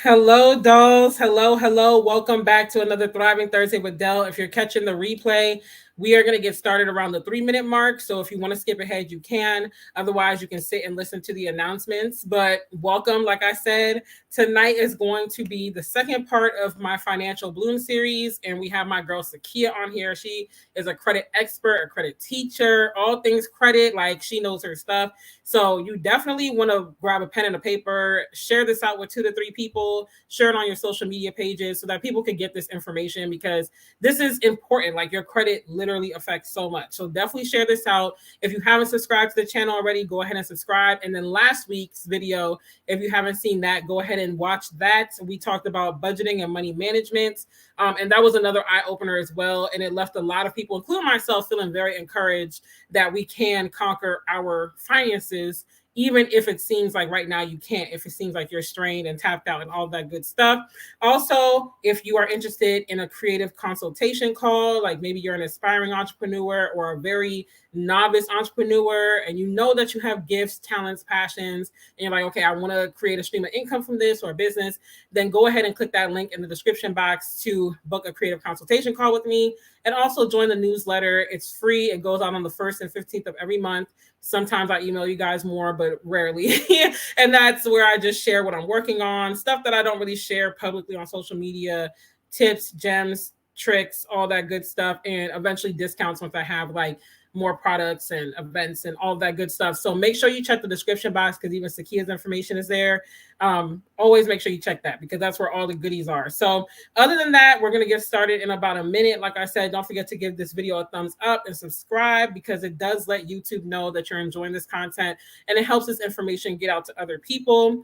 Hello, dolls. Hello, hello. Welcome back to another Thriving Thursday with Delle. If you're catching the replay, we are going to get started around the 3-minute mark. So if you want to skip ahead, you can. Otherwise, you can sit and listen to the announcements. But welcome, like I said, tonight is going to be the second part of my Financial Bloom series. And we have my girl Sakia on here. She is a credit expert, a credit teacher, all things credit. Like she knows her stuff. So you definitely want to grab a pen and a paper, share this out with 2 to 3 people, share it on your social media pages so that people can get this information because this is important. Like your credit literally affects so much. So definitely share this out. If you haven't subscribed to the channel already, go ahead and subscribe. And then last week's video, if you haven't seen that, go ahead and watch that. We talked about budgeting and money management. And that was another eye opener as well. And it left a lot of people, including myself, feeling very encouraged that we can conquer our finances, even if it seems like right now you can't, if it seems like you're strained and tapped out and all that good stuff. Also, if you are interested in a creative consultation call, like maybe you're an aspiring entrepreneur or a very novice entrepreneur and you know that you have gifts, talents, passions, and you're like, okay, I want to create a stream of income from this or a business, then go ahead and click that link in the description box to book a creative consultation call with me. And also join the newsletter. It's free. It goes out on the 1st and 15th of every month. Sometimes I email you guys more, but rarely. And that's where I just share what I'm working on, stuff that I don't really share publicly on social media, tips, gems, tricks, all that good stuff, and eventually discounts once I have like more products and events and all that good stuff. So make sure you check the description box because even Sakia's information is there. Always make sure you check that because that's where all the goodies are. So other than that, we're going to get started in about a minute. Like I said, don't forget to give this video a thumbs up and subscribe because it does let YouTube know that you're enjoying this content and it helps this information get out to other people.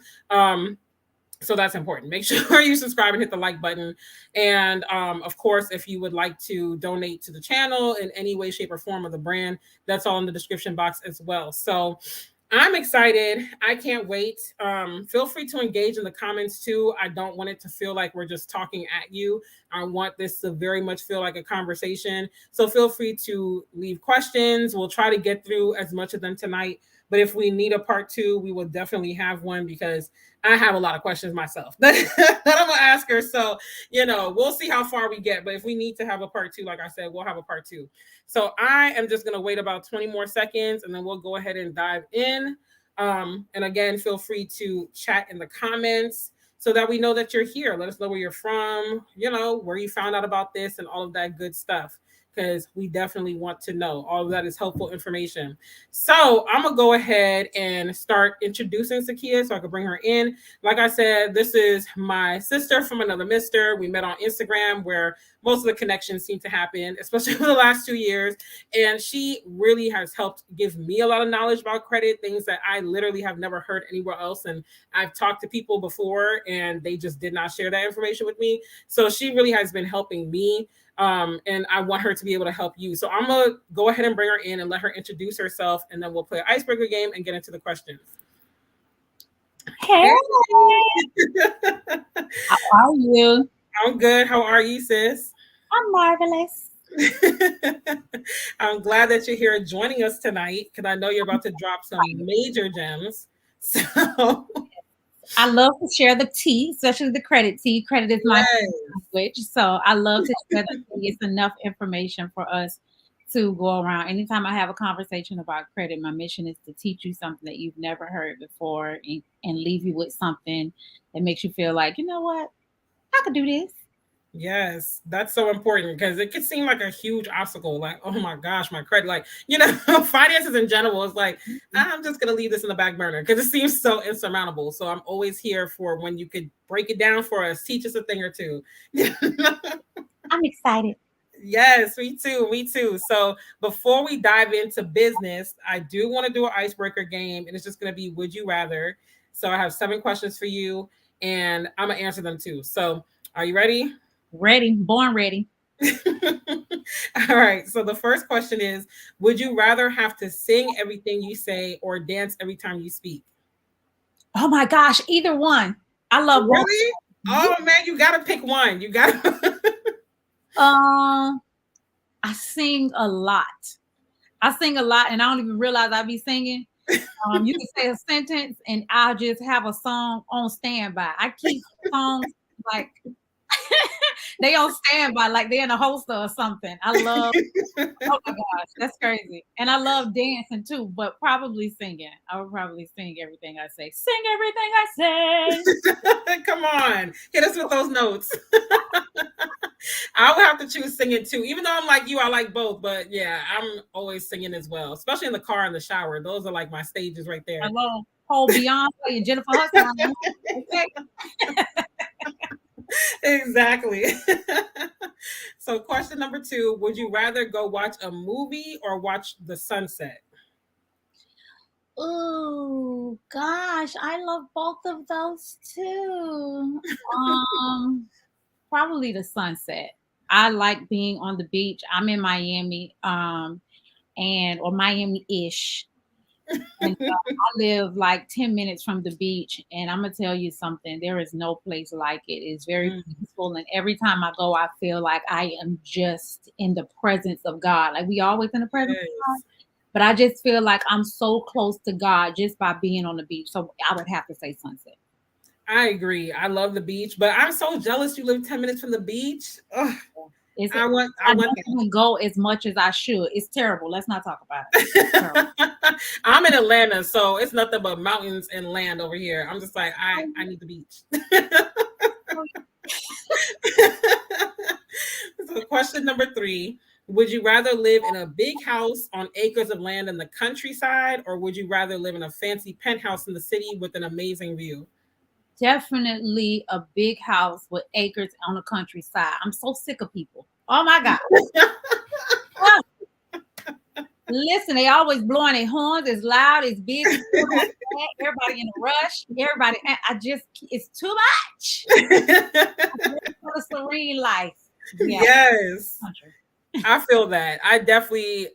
So that's important. Make sure you subscribe and hit the like button. And of course, if you would like to donate to the channel in any way, shape, or form of the brand, that's all in the description box as well. So I'm excited. I can't wait. Feel free to engage in the comments too. I don't want it to feel like we're just talking at you. I want this to very much feel like a conversation. So feel free to leave questions. We'll try to get through as much of them tonight. But if we need a part 2, we will definitely have one because I have a lot of questions myself that I'm going to ask her. So, we'll see how far we get. But if we need to have a part 2, like I said, we'll have a part 2. So I am just going to wait about 20 more seconds and then we'll go ahead and dive in. And again, feel free to chat in the comments so that we know that you're here. Let us know where you're from, where you found out about this and all of that good stuff. Because we definitely want to know. All of that is helpful information. So I'm going to go ahead and start introducing Sakia so I can bring her in. Like I said, this is my sister from another mister. We met on Instagram where most of the connections seem to happen, especially for the last 2 years. And she really has helped give me a lot of knowledge about credit, things that I literally have never heard anywhere else. And I've talked to people before and they just did not share that information with me. So she really has been helping me. And I want her to be able to help you. So I'm going to go ahead and bring her in and let her introduce herself. And then we'll play an icebreaker game and get into the questions. Hey. How are you? I'm good. How are you, sis? I'm marvelous. I'm glad that you're here joining us tonight because I know you're about to drop some major gems. So I love to share the tea, especially the credit tea. Credit is my language. So I love to share the tea. It's enough information for us to go around. Anytime I have a conversation about credit, my mission is to teach you something that you've never heard before and leave you with something that makes you feel like, you know what? I could do this. Yes, that's so important because it could seem like a huge obstacle. Like, oh my gosh, my credit, like, finances in general is like, I'm just going to leave this in the back burner because it seems so insurmountable. So I'm always here for when you could break it down for us, teach us a thing or two. I'm excited. Yes, me too. So before we dive into business, I do want to do an icebreaker game and it's just going to be, would you rather? So I have 7 questions for you and I'm going to answer them too. So are you ready? Ready, born ready. All right. So the first question is, would you rather have to sing everything you say or dance every time you speak? Oh my gosh, either one. I love really? Oh man, you gotta pick one. You gotta I sing a lot. And I don't even realize I be singing. You can say a sentence and I'll just have a song on standby. I keep songs like they on standby, like they're in a holster or something. I love. Oh my gosh, that's crazy. And I love dancing too, but probably singing. I would probably sing everything I say. Sing everything I say. Come on, hit us with those notes. I would have to choose singing too. Even though I'm like you, I like both. But yeah, I'm always singing as well, especially in the car and the shower. Those are like my stages right there. I love whole Beyonce and Jennifer Hudson. Okay. Exactly. So question number 2, would you rather go watch a movie or watch the sunset? Oh gosh, I love both of those too. Probably the sunset. I like being on the beach. I'm in Miami, or Miami-ish. And I live like 10 minutes from the beach, and I'm gonna tell you something. There is no place like it. It's very peaceful, and every time I go, I feel like I am just in the presence of God. Like we always in the presence of God, but I just feel like I'm so close to God just by being on the beach. So I would have to say sunset. I agree. I love the beach, but I'm so jealous you live 10 minutes from the beach. Ugh. I don't even go as much as I should. It's terrible. Let's not talk about it. I'm in Atlanta, so it's nothing but mountains and land over here. I'm just like, I need the beach. So question number 3, would you rather live in a big house on acres of land in the countryside, or would you rather live in a fancy penthouse in the city with an amazing view? Definitely a big house with acres on the countryside. I'm so sick of people. Oh my God. Listen, they always blowing their horns. It's loud, it's big. Everybody in a rush. Everybody, it's too much. A serene life. Yeah. Yes. I feel that. I definitely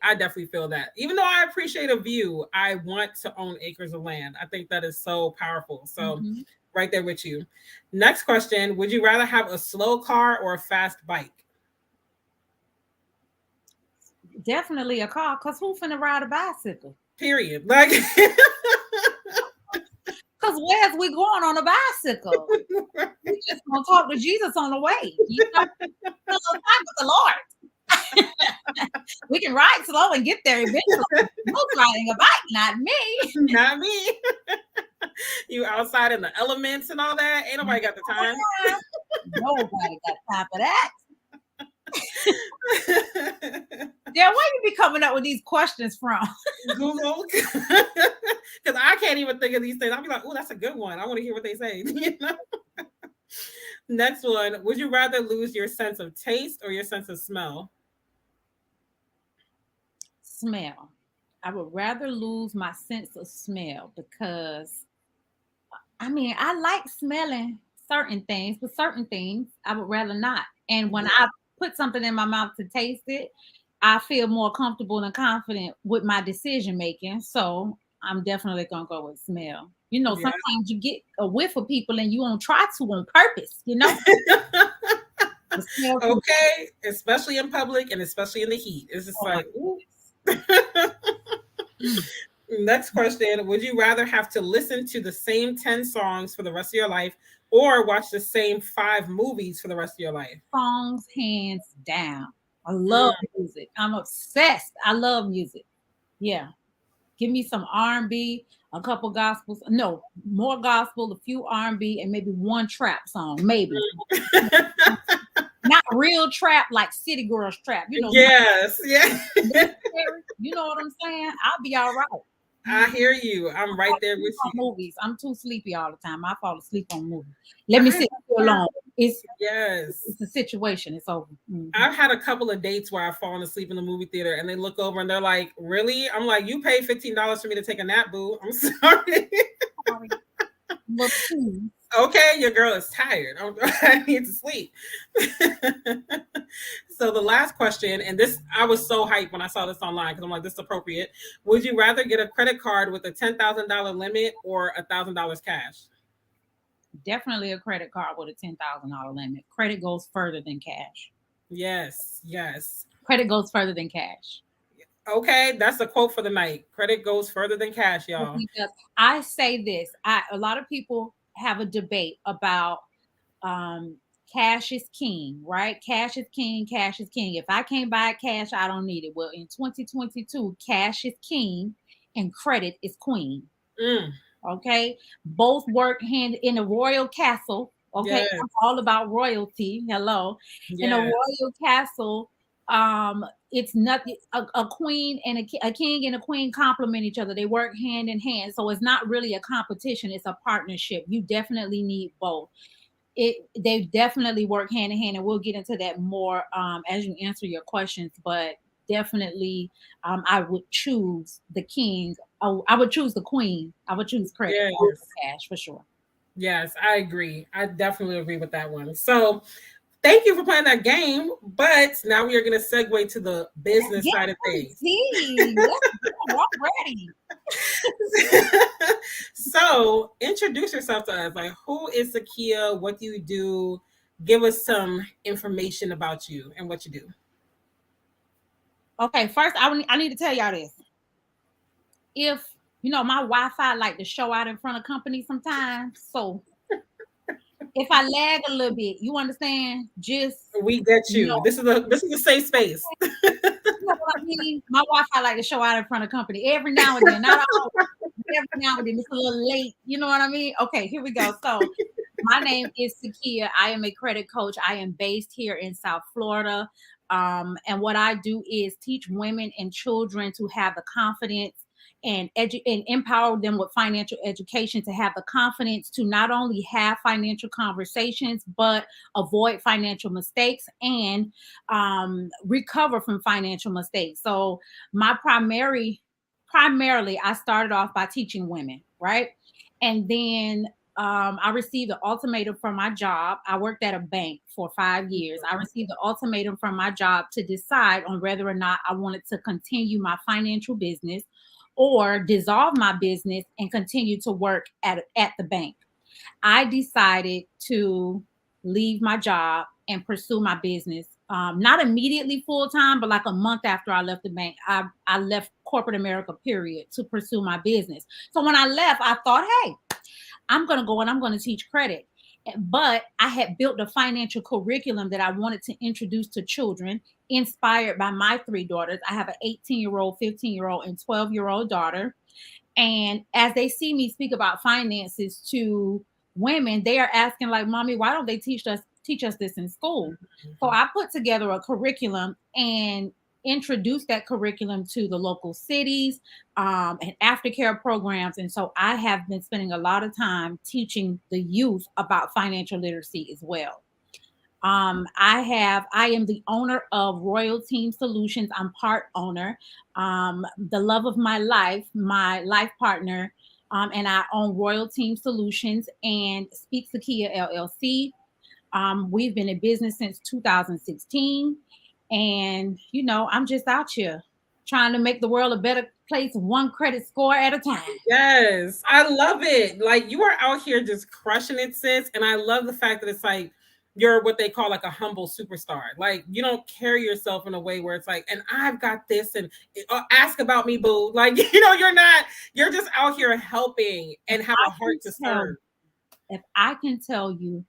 feel that. Even though I appreciate a view, I want to own acres of land. I think that is so powerful. So right there with you. Next question. Would you rather have a slow car or a fast bike? Definitely a car, because who finna ride a bicycle? Period. Like, because where's we going on a bicycle? We just gonna talk to Jesus on the way. You know, with the Lord. We can ride slow and get there eventually. Who's riding a bike? Not me. Not me. You outside in the elements and all that. Ain't nobody got the time. Nobody got time for that. Yeah, where you be coming up with these questions from? Google. Because I can't even think of these things. I'll be like, oh, that's a good one. I want to hear what they say. You know? Next one. Would you rather lose your sense of taste or your sense of smell? Smell. I would rather lose my sense of smell, because I mean, I like smelling certain things, but certain things I would rather not. And when I put something in my mouth to taste it, I feel more comfortable and confident with my decision making. So I'm definitely gonna go with smell. You know, sometimes you get a whiff of people and you won't try to on purpose, you know. Okay, especially in public and especially in the heat. It's just like, ooh. Next question. Would you rather have to listen to the same 10 songs for the rest of your life or watch the same 5 movies for the rest of your life? Songs, hands down. I love music. I'm obsessed. I love music. Yeah. Give me some R&B, a couple gospels. No, more gospel, a few R&B, and maybe one trap song. Maybe. Not real trap like City Girls trap. You know. Yes. Yeah. You know what I'm saying? I'll be all right. I hear you. I'm right there with you. Movies. I'm too sleepy all the time. I fall asleep on movies. Let me sit too long. It's a situation. It's over. I've had a couple of dates where I've fallen asleep in the movie theater and they look over and they're like, really? I'm like, you paid $15 for me to take a nap, boo. I'm sorry. Okay, your girl is tired. I need to sleep. So the last question, and this, I was so hyped when I saw this online because I'm like, this is appropriate. Would you rather get a credit card with a $10,000 limit or $1,000 cash? Definitely a credit card with a $10,000 limit. Credit goes further than cash. Yes, yes. Credit goes further than cash. Okay, that's a quote for the night. Credit goes further than cash, y'all. I say this. A lot of people have a debate about cash is king, right? Cash is king, cash is king. If I can't buy cash, I don't need it. Well, in 2022, cash is king and credit is queen. Okay, both work hand in a royal castle. Okay, Yes. I'm all about royalty. Hello, in a Yes. royal castle, it's nothing. A queen and a king and a queen complement each other. They work hand in hand, so it's not really a competition. It's a partnership. You definitely need both. They definitely work hand in hand, and we'll get into that more as you answer your questions. But definitely, I would choose the king. Oh, I would choose the queen. I would choose credit over Yes. cash for sure. Yes, I agree. I definitely agree with that one. So thank you for playing that game. But now we are going to segue to the business side of things. Let's go. I'm ready. So introduce yourself to us. Like, who is Sakia? What do you do? Give us some information about you and what you do. Okay, first I need to tell y'all this. If my Wi-Fi like to show out in front of companies sometimes, so if I lag a little bit, you understand? Just We get you. know. This is a safe space. You know what I mean? My Wi-Fi like to show out in front of company every now and then, not all, every now and then. It's a little late. You know what I mean? Okay, here we go. So my name is Sakia. I am a credit coach. I am based here in South Florida. And what I do is teach women and children to have the confidence and empower them with financial education to have the confidence to not only have financial conversations, but avoid financial mistakes and recover from financial mistakes. So my primarily, I started off by teaching women, right? And then I received an ultimatum from my job. I worked at a bank for 5 years. I received the ultimatum from my job to decide on whether or not I wanted to continue my financial business or dissolve my business and continue to work at the bank. I decided to leave my job and pursue my business. Not immediately full time, but like a month after I left the bank, I left corporate America, period, to pursue my business. So when I left, I thought, hey, I'm going to go and I'm going to teach credit. But I had built a financial curriculum that I wanted to introduce to children, inspired by my 3 daughters. I have an 18-year-old, 15-year-old, and 12-year-old daughter. And as they see me speak about finances to women, they are asking, like, Mommy, why don't they teach us this in school? So I put together a curriculum and introduced that curriculum to the local cities and aftercare programs. And so I have been spending a lot of time teaching the youth about financial literacy as well. I am the owner of Royal Team Solutions. I'm part owner. The love of my life partner, and I own Royal Team Solutions and Speak Sakia LLC. We've been in business since 2016, and I'm just out here trying to make the world a better place, one credit score at a time. Yes, I love it. Like, you are out here just crushing it, sis. And I love the fact that it's like you're what they call like a humble superstar. Like, you don't carry yourself in a way where it's like, and I've got this, and ask about me, boo. Like, you're just out here helping and have a heart to serve. If I can tell you,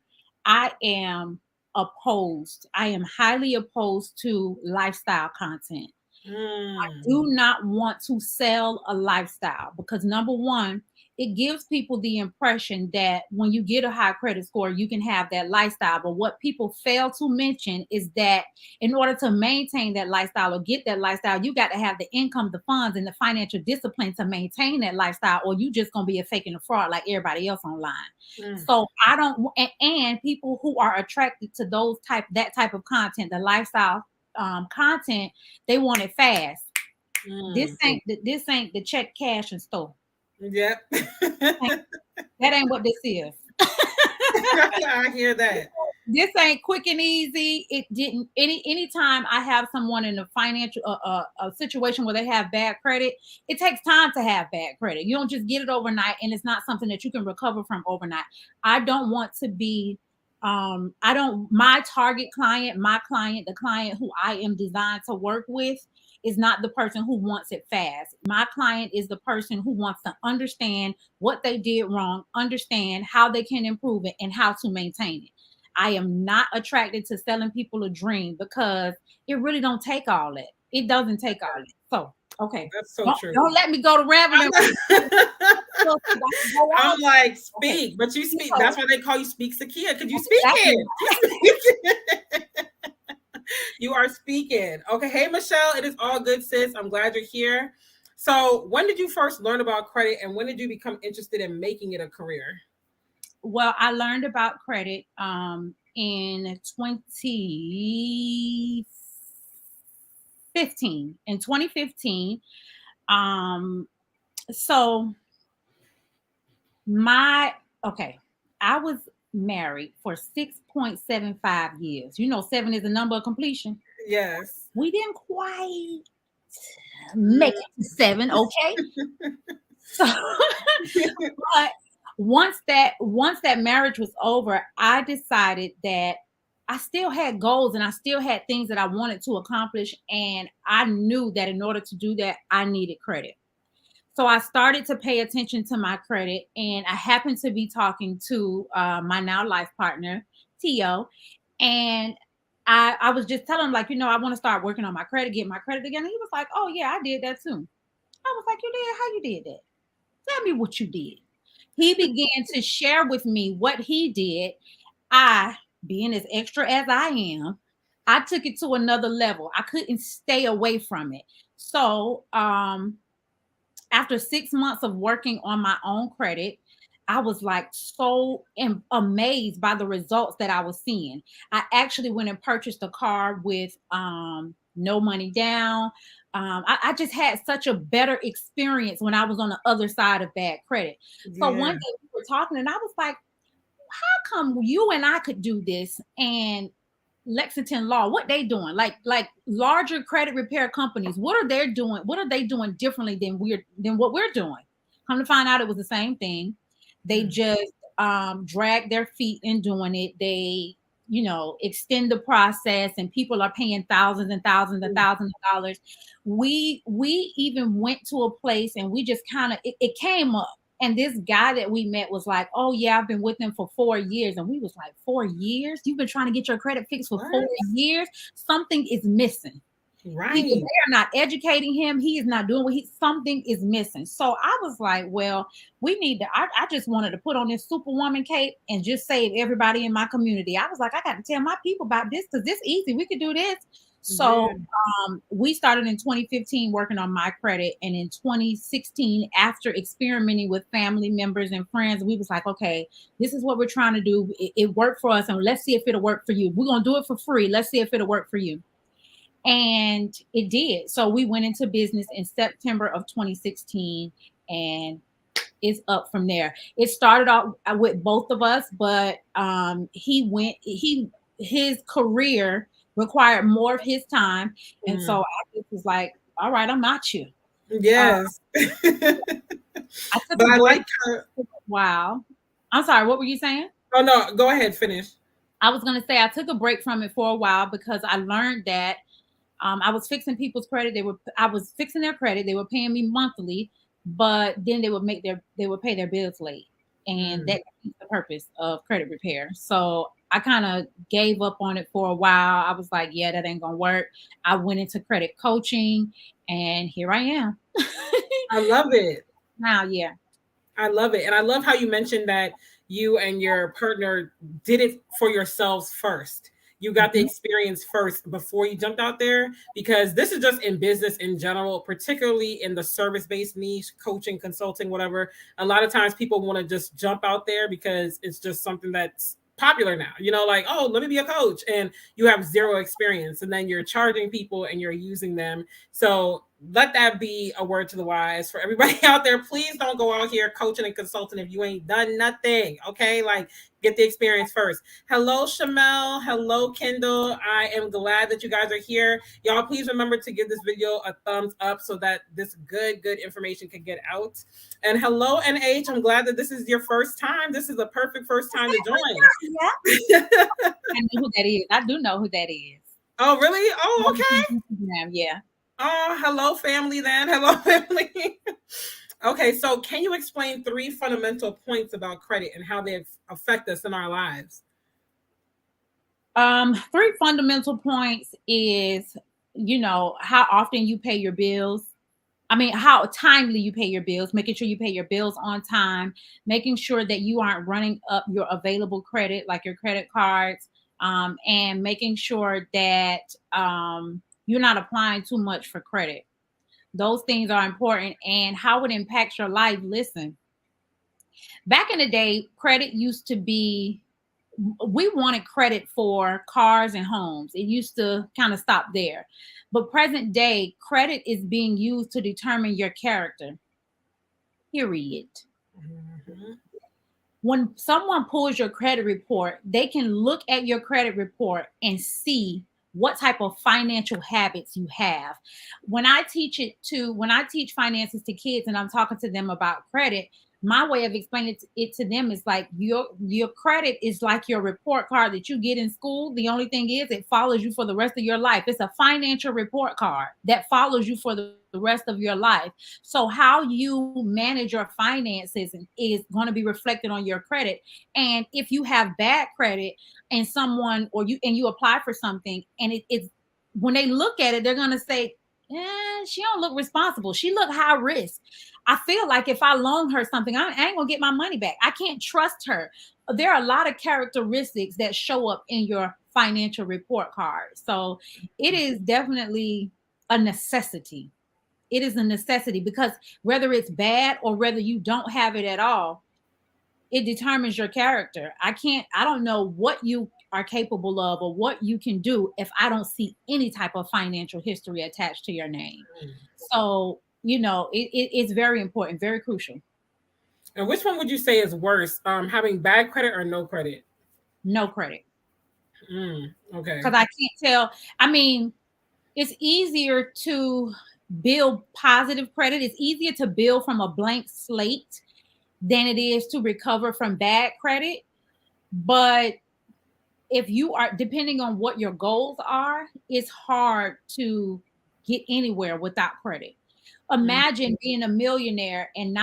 I am highly opposed to lifestyle content. I do not want to sell a lifestyle because, number one, it gives people the impression that when you get a high credit score, you can have that lifestyle. But what people fail to mention is that in order to maintain that lifestyle or get that lifestyle, you got to have the income, the funds, and the financial discipline to maintain that lifestyle, or you just going to be a fake and a fraud like everybody else online. So I don't, and people who are attracted to that type of content, the lifestyle content, they want it fast. This ain't the check, cash, and store. Yep. That ain't what this is. I hear that. This ain't quick and easy. It didn't anytime I have someone in a financial a situation where they have bad credit, it takes time to have bad credit. You don't just get it overnight, and it's not something that you can recover from overnight. I don't want to be my target client, the client who I am designed to work with is not the person who wants it fast. My client is the person who wants to understand what they did wrong, understand how they can improve it, and how to maintain it. I am not attracted to selling people a dream because it really don't take all that. It doesn't take all that. So, okay. That's so true. Don't let me go to rambling. I'm like, speak, okay. But you speak. That's why they call you Speak Sakia, because you speak it. You are speaking. Okay. Hey, Michelle, it is all good, sis. I'm glad you're here. So when did you first learn about credit, and when did you become interested in making it a career? Well, I learned about credit in 2015. In 2015, so I was married for 6.75 years. You know, 7 is the number of completion. Yes. We didn't quite make it to 7, okay? So, but once that marriage was over, I decided that I still had goals and I still had things that I wanted to accomplish. And I knew that in order to do that, I needed credit. So I started to pay attention to my credit, and I happened to be talking to my now life partner, Tio, and I was just telling him, like, you know, I want to start working on my credit, get my credit again. And he was like, oh, yeah, I did that too. I was like, you did? How you did that? Tell me what you did. He began to share with me what he did. I, being as extra as I am, I took it to another level. I couldn't stay away from it. So, after 6 months of working on my own credit, I was like so amazed by the results that I was seeing. I actually went and purchased a car with no money down. I just had such a better experience when I was on the other side of bad credit. So one day we were talking, and I was like, how come you and I could do this, and Lexington Law, what they doing? Like larger credit repair companies, what are they doing? What are they doing differently than what we're doing? Come to find out, it was the same thing. They just drag their feet in doing it. They, you know, extend the process, and people are paying thousands and thousands and thousands of dollars. We even went to a place, and we just kind of it came up. And this guy that we met was like, oh, yeah, I've been with them for 4 years. And we was like, 4 years? You've been trying to get your credit fixed for 4 years? Something is missing. Right. They are not educating him. He is not doing something is missing. So I was like, well, we need to, I just wanted to put on this superwoman cape and just save everybody in my community. I was like, I got to tell my people about this because this easy. We could do this. So we started in 2015 working on my credit. And in 2016, after experimenting with family members and friends, we was like, okay, this is what we're trying to do. It worked for us. And let's see if it'll work for you. We're going to do it for free. Let's see if it'll work for you. And it did. So we went into business in September of 2016, and it's up from there. It started off with both of us, but his career required more of his time. And so I just was like, all right, I'm not you. Yes. I took a break for a while. I'm sorry, what were you saying? Oh, no, go ahead, finish. I was going to say I took a break from it for a while because I learned that I was fixing people's credit. I was fixing their credit. They were paying me monthly, but then they would pay their bills late. And that is the purpose of credit repair. So I kind of gave up on it for a while. I was like, yeah, that ain't gonna work. I went into credit coaching, and here I am. I love it. Now, yeah. I love it. And I love how you mentioned that you and your partner did it for yourselves first. You got the experience first before you jumped out there, because this is just in business in general, particularly in the service-based niche, coaching, consulting, whatever. A lot of times people want to just jump out there because it's just something that's popular now, you know, like, oh, let me be a coach, and you have zero experience, and then you're charging people and you're using them. So let that be a word to the wise for everybody out there. Please don't go out here coaching and consulting if you ain't done nothing. Okay, like, get the experience first. Hello, Shamel. Hello, Kendall. I am glad that you guys are here. Y'all, please remember to give this video a thumbs up so that this good information can get out. And hello, NH. I'm glad that this is your first time. This is the perfect first time to join. Yeah. I know who that is. I do know who that is. Oh, really? Oh, okay. Yeah. Oh, hello, family then. Hello, family. Okay, so can you explain 3 fundamental points about credit and how they affect us in our lives? Three fundamental points is, how often you pay your bills. I mean, how timely you pay your bills, making sure you pay your bills on time, making sure that you aren't running up your available credit, like your credit cards, and making sure that you're not applying too much for credit. Those things are important. And how it impacts your life. Listen, back in the day, credit used to be, we wanted credit for cars and homes. It used to kind of stop there. But present day, credit is being used to determine your character, period. Mm-hmm. When someone pulls your credit report, they can look at your credit report and see what type of financial habits you have. When I teach finances to kids and I'm talking to them about credit, my way of explaining it to them is like your credit is like your report card that you get in school. The only thing is it follows you for the rest of your life. It's a financial report card that follows you for the rest of your life. So how you manage your finances is going to be reflected on your credit. And if you have bad credit and you apply for something and it's when they look at it, they're going to say, she don't look responsible. She look high risk. I feel like if I loan her something, I ain't gonna get my money back. I can't trust her. There are a lot of characteristics that show up in your financial report card. So it is definitely a necessity. It is a necessity because whether it's bad or whether you don't have it at all, it determines your character. I don't know what you are capable of or what you can do if I don't see any type of financial history attached to your name. So, it's very important, very crucial. And which one would you say is worse, having bad credit or no credit? No credit. Okay. Because I can't tell. I mean, it's easier to build positive credit. It's easier to build from a blank slate than it is to recover from bad credit. But if you are, depending on what your goals are, it's hard to get anywhere without credit. Imagine being a millionaire and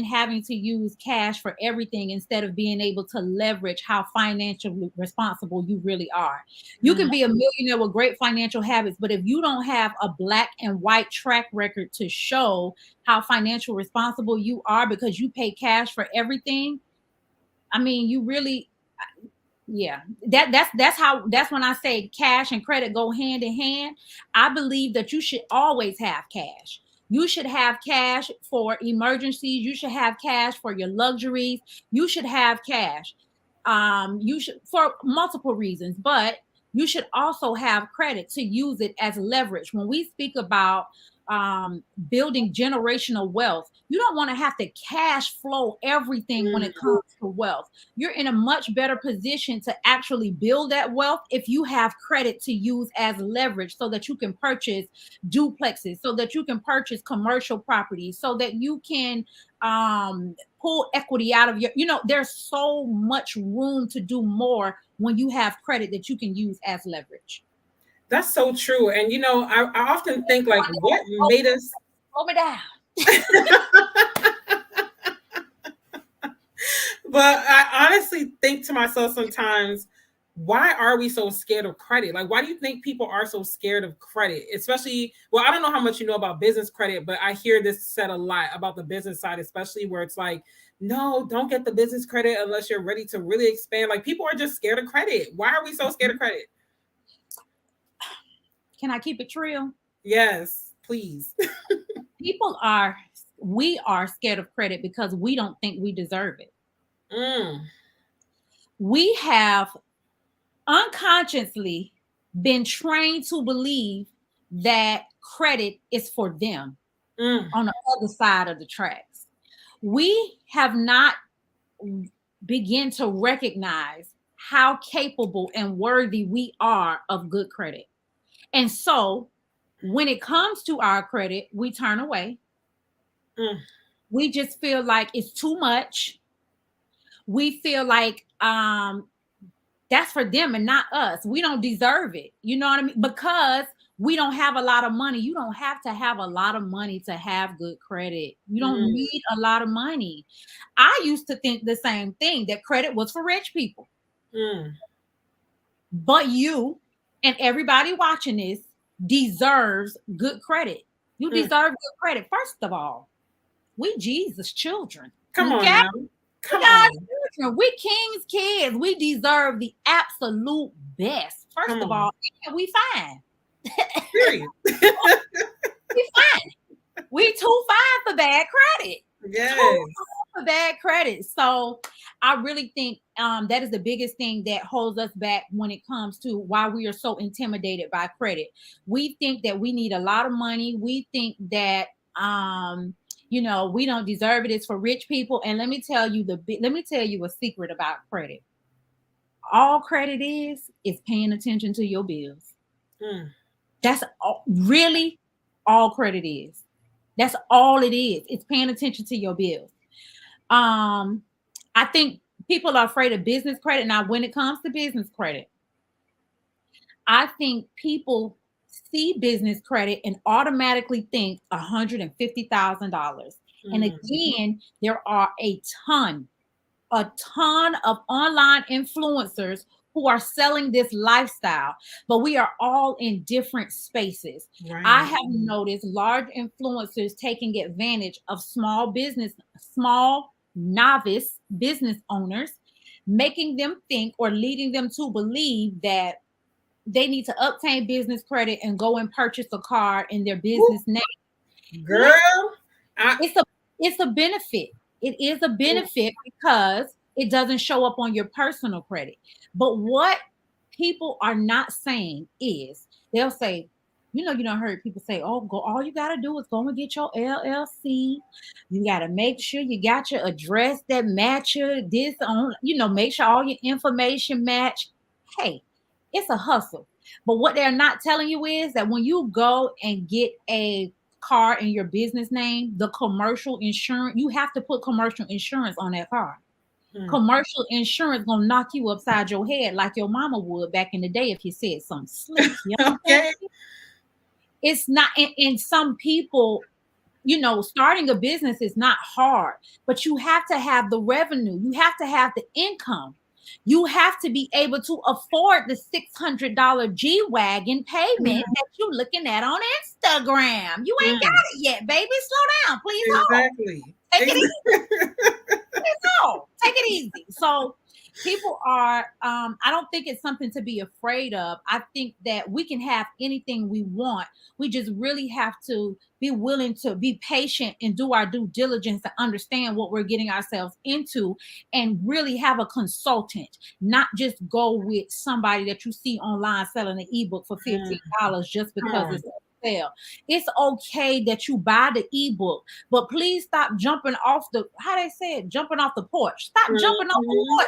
having to use cash for everything instead of being able to leverage how financially responsible you really are. You can be a millionaire with great financial habits, but if you don't have a black and white track record to show how financial responsible you are because you pay cash for everything, I mean, you really, yeah, that's when I say cash and credit go hand in hand. I believe that you should always have cash. You should have cash for emergencies. You should have cash for your luxuries. You should have cash. You should for multiple reasons, but you should also have credit to use it as leverage. When we speak about building generational wealth, you don't want to have to cash flow everything when it comes to wealth. You're in a much better position to actually build that wealth if you have credit to use as leverage so that you can purchase duplexes, so that you can purchase commercial properties, so that you can pull equity out of there's so much room to do more when you have credit that you can use as leverage. That's so true. And I often think like what made us slow me down. But I honestly think to myself sometimes, why are we so scared of credit? Like, why do you think people are so scared of credit? Especially, well, I don't know how much you know about business credit, but I hear this said a lot about the business side, especially where it's like, no, don't get the business credit unless you're ready to really expand. Like, people are just scared of credit. Why are we so scared of credit? Can I keep it real? Yes, please. We are scared of credit because we don't think we deserve it. We have unconsciously been trained to believe that credit is for them on the other side of the tracks. We have not begin to recognize how capable and worthy we are of good credit. And so when it comes to our credit, we turn away. We just feel like it's too much. We feel like that's for them and not us. We don't deserve it. You know what I mean? Because we don't have a lot of money. You don't have to have a lot of money to have good credit. You don't need a lot of money. I used to think the same thing, that credit was for rich people. But you and everybody watching this deserves good credit. You deserve good credit. First of all, we Jesus children. Come on Okay? now. Come God's on. children. We king's kids. We deserve the absolute best. First Come of on. all, we fine. Period. We fine. We too fine for bad credit. Yes. Too fine for bad credit. So I really think that is the biggest thing that holds us back when it comes to why we are so intimidated by credit. We think that we need a lot of money. We think that we don't deserve it. It's for rich people. And let me tell you a secret about credit. All credit is paying attention to your bills. That's really all credit is. That's all it is. It's paying attention to your bills. I think people are afraid of business credit. Now, when it comes to business credit, I think people see business credit and automatically think $150,000. And again, there are a ton of online influencers who are selling this lifestyle, but we are all in different spaces. Right. I have noticed large influencers taking advantage of small novice business owners, making them think or leading them to believe that they need to obtain business credit and go and purchase a car in their business name. Girl, it's a benefit. It is a benefit because it doesn't show up on your personal credit. But what people are not saying is they'll say, you don't heard people say, all you got to do is go and get your LLC. You got to make sure you got your address that match this on, make sure all your information match. Hey, it's a hustle. But what they're not telling you is that when you go and get a car in your business name, the commercial insurance, you have to put commercial insurance on that car. Commercial insurance gonna knock you upside your head like your mama would back in the day if you said something slick. Okay. It's not, and some people, starting a business is not hard, but you have to have the revenue, you have to have the income. You have to be able to afford the $600 G-Wagon payment that you're looking at on Instagram. You ain't got it yet, baby. Slow down, please. Exactly. Take it easy. Take it easy. So people are, I don't think it's something to be afraid of. I think that we can have anything we want. We just really have to be willing to be patient and do our due diligence to understand what we're getting ourselves into and really have a consultant, not just go with somebody that you see online selling an ebook for $15 just because it's sale. It's okay that you buy the ebook, but please stop jumping off jumping off the porch. Stop jumping off the porch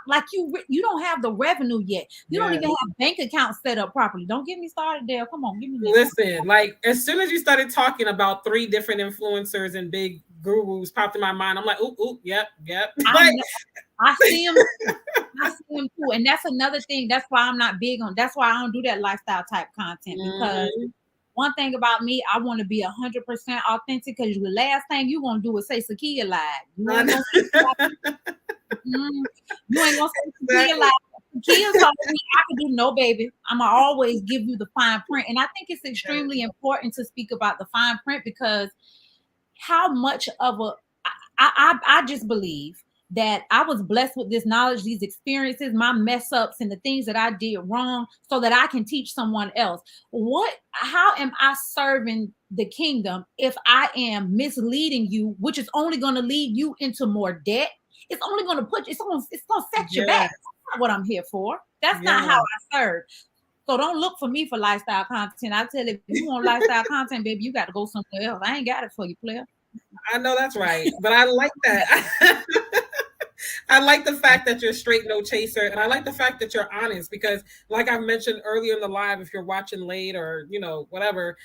like you don't have the revenue yet. You don't even have bank accounts set up properly. Don't get me started, Dale. Come on, give me this. Listen, like as soon as you started talking about 3 different influencers and big gurus popped in my mind, I'm like, ooh, yep. I see them. I see them too, and that's another thing. That's why I'm not big on. That's why I don't do that lifestyle type content because one thing about me, I want to be 100% authentic. Because the last thing you gonna do is say Sakia live. You ain't gonna say Sakia live. Sakia told me I could do no, baby. I'm gonna always give you the fine print, and I think it's extremely important to speak about the fine print because how much of I just believe that I was blessed with this knowledge, these experiences, my mess ups and the things that I did wrong so that I can teach someone else. How am I serving the kingdom if I am misleading you, which is only going to lead you into more debt? It's only going to it's going to set you back. That's not what I'm here for. That's not how I serve. So don't look for me for lifestyle content. I tell you, if you want lifestyle content, baby, you got to go somewhere else. I ain't got it for you, player. I know that's right, but I like that. I like the fact that you're straight no chaser, and I like the fact that you're honest because, like I mentioned earlier in the live, if you're watching late or whatever,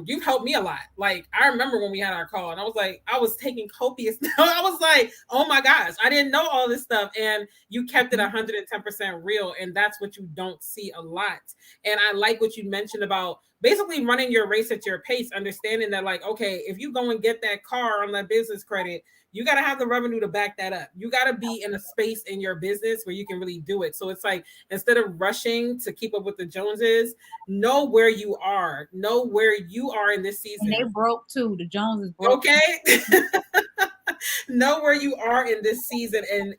you've helped me a lot. Like I remember when we had our call, and I was like, I was taking copious. I was like, oh my gosh, I didn't know all this stuff, and you kept it 110% real, and that's what you don't see a lot. And I like what you mentioned about basically running your race at your pace, understanding that, like, okay, if you go and get that car on that business credit, you got to have the revenue to back that up. You got to be in a space in your business where you can really do it. So it's like, instead of rushing to keep up with the Joneses, know where you are in this season. And they broke too. The Joneses broke. Okay. Know where you are in this season and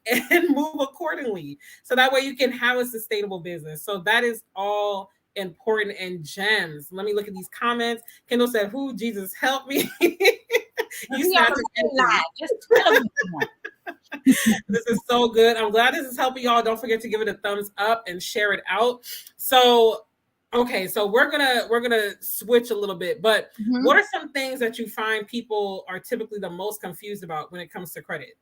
move accordingly. So that way you can have a sustainable business. So that is all important and gems. Let me look at these comments. Kendall said, "Who Jesus help me?" You snatched it. Just tell them. This is so good. I'm glad this is helping y'all. Don't forget to give it a thumbs up and share it out. So, okay, so we're gonna switch a little bit, but what are some things that you find people are typically the most confused about when it comes to credit?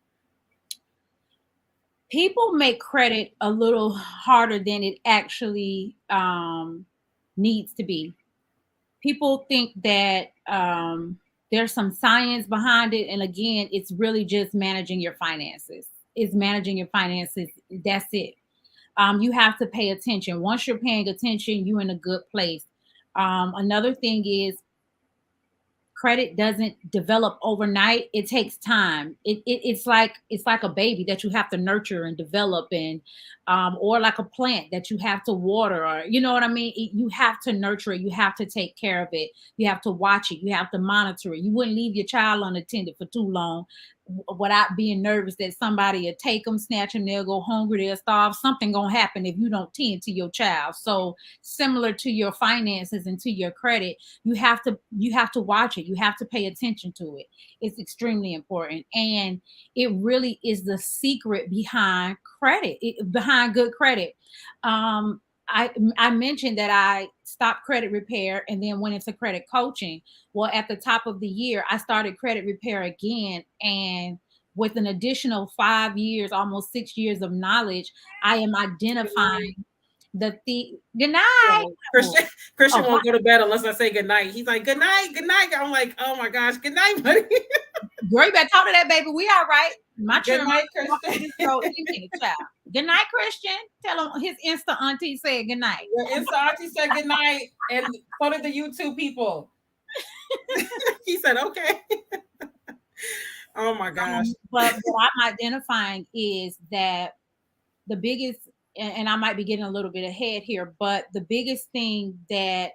People make credit a little harder than it actually needs to be. People think that there's some science behind it. And again, it's really just managing your finances. It's managing your finances. That's it. You have to pay attention. Once you're paying attention, you're in a good place. Another thing is, credit doesn't develop overnight. It takes time. It's like a baby that you have to nurture and develop, and or like a plant that you have to water, or you know what I mean. You have to nurture it. You have to take care of it. You have to watch it. You have to monitor it. You wouldn't leave your child unattended for too long without being nervous that somebody will take them, snatch them, they'll go hungry, they'll starve. Something gonna happen if you don't tend to your child. So similar to your finances and to your credit, you have to watch it. You have to pay attention to it. It's extremely important, and it really is the secret behind credit, behind good credit. I mentioned that I stopped credit repair and then went into credit coaching. Well, at the top of the year, I started credit repair again. And with an additional 5 years, almost 6 years of knowledge, I am identifying good night. Christian won't go to bed unless I say good night. He's like, good night, good night. I'm like, oh my gosh, good night, buddy. Girl, you better talk to that baby. We all right. My good night, Christian. Good night, Christian. Tell him his Insta auntie said good night. Your Insta auntie said good night, and so did the YouTube people. He said okay. Oh my gosh. But what I'm identifying is that the biggest, and I might be getting a little bit ahead here, but the biggest thing that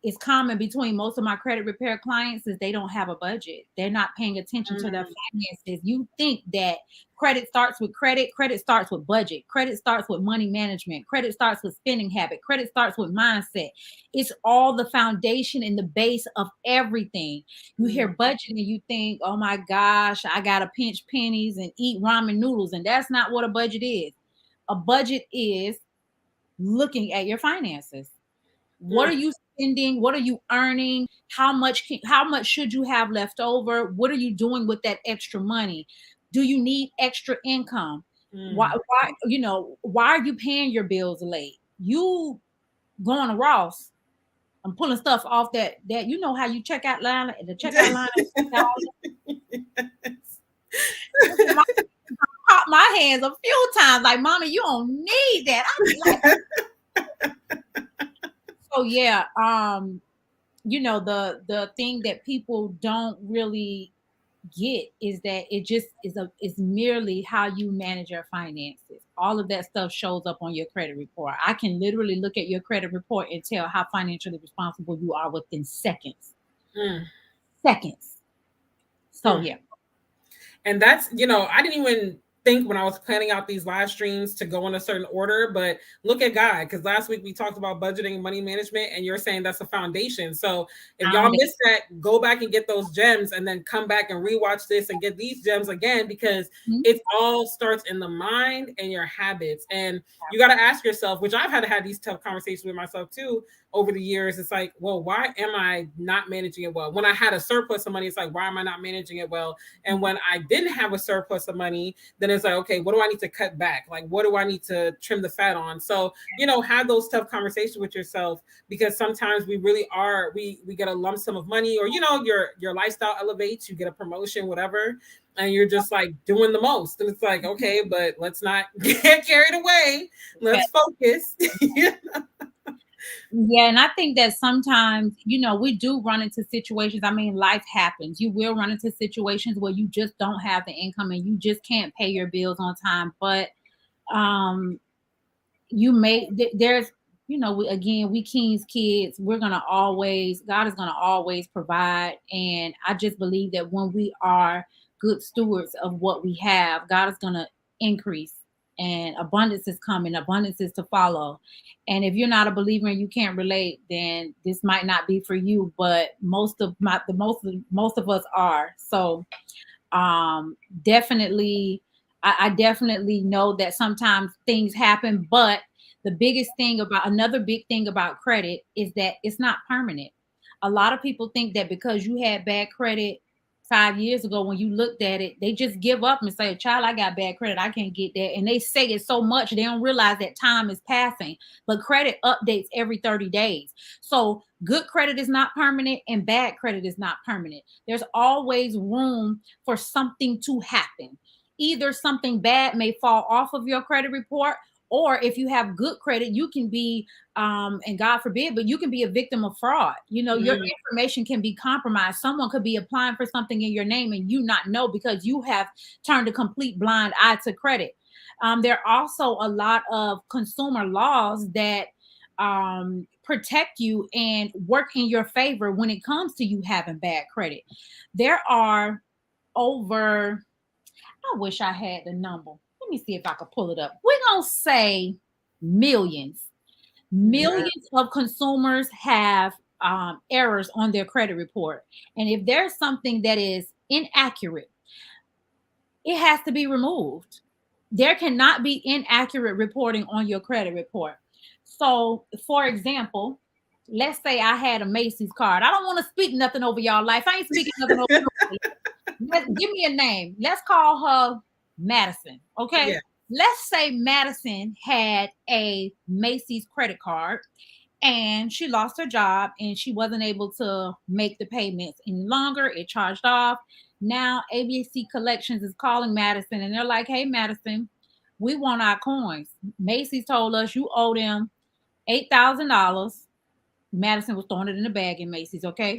is common between most of my credit repair clients is they don't have a budget. They're not paying attention to their finances. You think that credit starts with credit starts with budget, credit starts with money management, credit starts with spending habit, credit starts with mindset. It's all the foundation and the base of everything. You hear budget and you think, oh my gosh, I gotta pinch pennies and eat ramen noodles. And that's not what a budget is. A budget is looking at your finances. What are you spending? What are you earning? How much should you have left over? What are you doing with that extra money? Do you need extra income? Why are you paying your bills late? You going to Ross, I'm pulling stuff off that you know how you check out line, the checkout line. Pop my hands a few times, like, mommy, you don't need that. So yeah, the thing that people don't really get is that it just is merely how you manage your finances. All of that stuff shows up on your credit report. I can literally look at your credit report and tell how financially responsible you are within seconds. Seconds. So yeah. And that's, I didn't even think when I was planning out these live streams to go in a certain order, but look at God, because last week we talked about budgeting and money management, and you're saying that's a foundation. So if y'all missed that, go back and get those gems, and then come back and rewatch this and get these gems again, because it all starts in the mind and your habits. And you got to ask yourself, which I've had to have these tough conversations with myself too over the years. It's like, well, why am I not managing it well? When I had a surplus of money, it's like, why am I not managing it well? And when I didn't have a surplus of money, then it's like, okay, what do I need to cut back? Like, what do I need to trim the fat on? So, have those tough conversations with yourself, because sometimes we really are, we get a lump sum of money, or, your lifestyle elevates, you get a promotion, whatever, and you're just like doing the most. And it's like, okay, but let's not get carried away. Let's focus. Yeah, and I think that sometimes, we do run into situations. I mean, life happens. You will run into situations where you just don't have the income and you just can't pay your bills on time. But um, there's, we king's kids, God is gonna always provide. And I just believe that when we are good stewards of what we have, God is gonna increase, and abundance is coming, abundance is to follow. And if you're not a believer and you can't relate, then this might not be for you. But most of us are. So um definitely, I definitely know that sometimes things happen, but another big thing about credit is that it's not permanent. A lot of people think that because you had bad credit 5 years ago, when you looked at it, they just give up and say, child, I got bad credit, I can't get that. And they say it so much they don't realize that time is passing. But credit updates every 30 days. So good credit is not permanent and bad credit is not permanent. There's always room for something to happen. Either something bad may fall off of your credit report, or if you have good credit, you can be, and God forbid, but you can be a victim of fraud. Your information can be compromised. Someone could be applying for something in your name and you not know, because you have turned a complete blind eye to credit. There are also a lot of consumer laws that protect you and work in your favor when it comes to you having bad credit. There are over, I wish I had the number. Let me see if I could pull it up. We're going to say millions. Millions of consumers have errors on their credit report. And if there's something that is inaccurate, it has to be removed. There cannot be inaccurate reporting on your credit report. So, for example, let's say I had a Macy's card. I don't want to speak nothing over y'all life. I ain't speaking nothing over nobody. Give me a name. Let's call her Madison. Okay. Yeah. Let's say Madison had a Macy's credit card and she lost her job and she wasn't able to make the payments any longer. It charged off. Now ABC Collections is calling Madison and they're like, hey, Madison, we want our coins. Macy's told us you owe them $8,000. Madison was throwing it in the bag in Macy's, okay?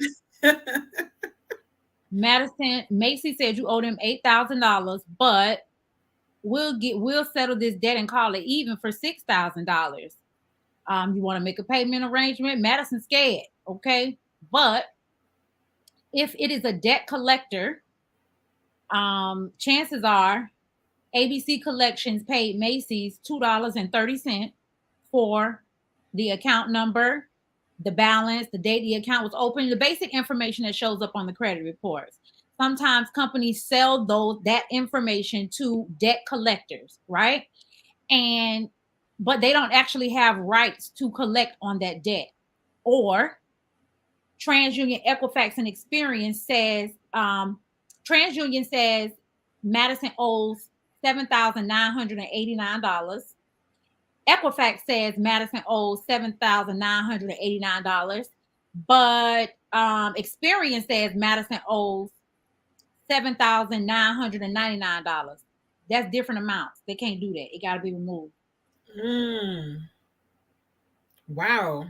Macy said you owe them $8,000, but we'll settle this debt and call it even for $6,000. You want to make a payment arrangement? Madison's scared, okay? But if it is a debt collector, chances are ABC Collections paid Macy's $2.30 for the account number, the balance, the date the account was open, the basic information that shows up on the credit reports. Sometimes companies sell that information to debt collectors, right? But they don't actually have rights to collect on that debt. Or TransUnion, Equifax, and Experian says, TransUnion says Madison owes $7,989. Equifax says Madison owes $7,989, but Experian says Madison owes $7,999. That's different amounts. They can't do that. It got to be removed. Wow.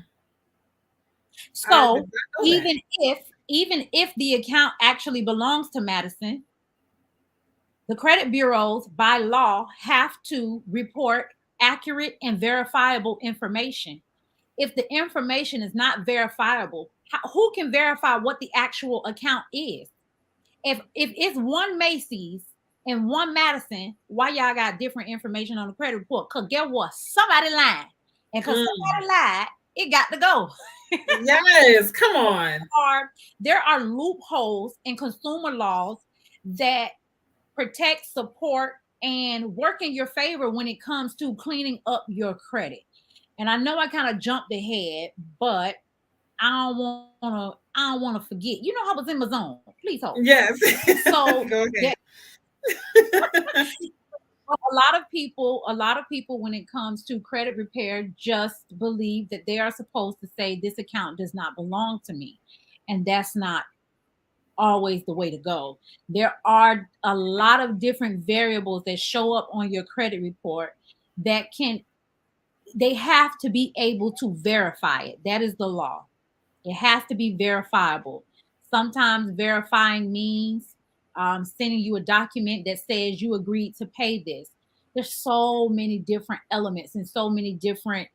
So even if the account actually belongs to Madison, the credit bureaus by law have to report accurate and verifiable information. If the information is not verifiable, who can verify what the actual account is? If it's one Macy's and one Madison, why y'all got different information on the credit report? Because guess what? Somebody lied. And because somebody lied, it got to go. Yes, come on. There are loopholes in consumer laws that protect, support, and work in your favor when it comes to cleaning up your credit. And I know I kind of jumped ahead, but I don't want to forget. You know, I was in my zone. Please hold. Yes. So go ahead. A lot of people, when it comes to credit repair, just believe that they are supposed to say this account does not belong to me, and that's not always the way to go. There are a lot of different variables that show up on your credit report that can they have to be able to verify it. That is the law. It has to be verifiable. Sometimes verifying means sending you a document that says you agreed to pay this. There's so many different elements and so many different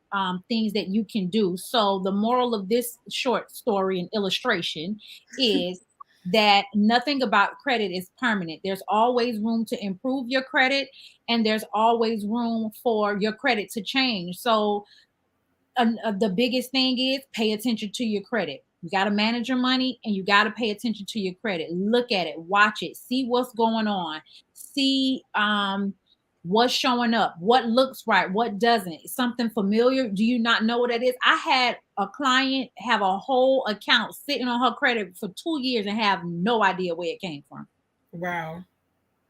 things that you can do. So the moral of this short story and illustration is that nothing about credit is permanent. There's always room to improve your credit, and there's always room for your credit to change. So the biggest thing is pay attention to your credit. You got to manage your money, and you got to pay attention to your credit. Look at it, watch it, see what's going on, see what's showing up, what looks right, what doesn't. Something familiar, do you not know what that is? I had a client have a whole account sitting on her credit for 2 years and have no idea where it came from. Wow.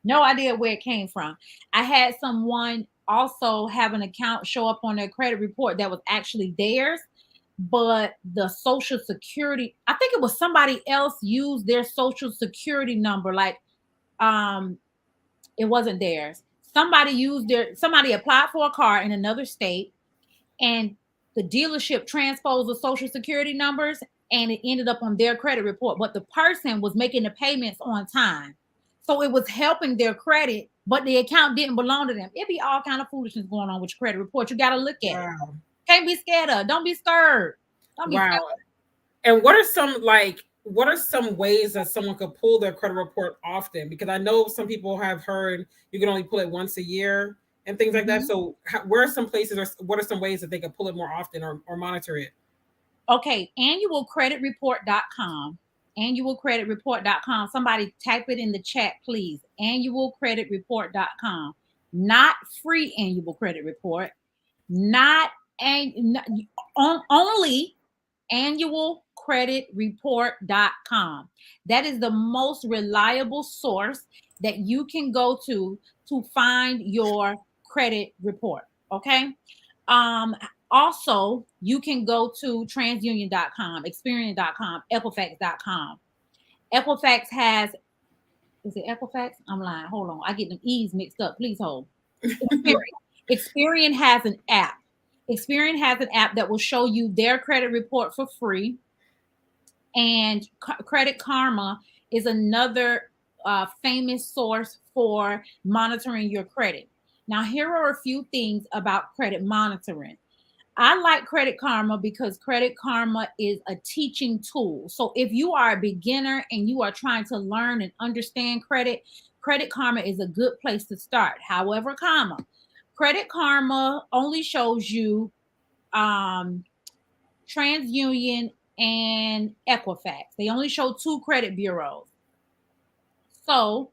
No idea where it came from. I had someone also have an account show up on their credit report that was actually theirs, but the social security, I think it was somebody else used their social security number. Like, it wasn't theirs. Somebody applied for a car in another state, and the dealership transposed the social security numbers, and it ended up on their credit report. But the person was making the payments on time. So it was helping their credit, but the account didn't belong to them. It'd be all kind of foolishness going on with your credit report. You got to look at it. Can't be scared of. Don't be scared. Don't be scared. And what are some ways that someone could pull their credit report often? Because I know some people have heard you can only pull it once a year and things like that. So where are some places, or what are some ways that they could pull it more often or monitor it? Okay, annualcreditreport.com. Annualcreditreport.com. Somebody type it in the chat, please. Annualcreditreport.com. Not free annual credit report. Only annualcreditreport.com. That is the most reliable source that you can go to find your credit report. Okay. Also, you can go to transunion.com, experian.com, equifax.com. Equifax has, is it Equifax? I'm lying. Hold on. I get them E's mixed up. Please hold. Experian has an app. Experian has an app that will show you their credit report for free. And Credit Karma is another famous source for monitoring your credit. Now, here are a few things about credit monitoring. I like Credit Karma because Credit Karma is a teaching tool. So if you are a beginner and you are trying to learn and understand credit, Credit Karma is a good place to start. However, Credit Karma only shows you TransUnion and Equifax. They only show 2 credit bureaus. So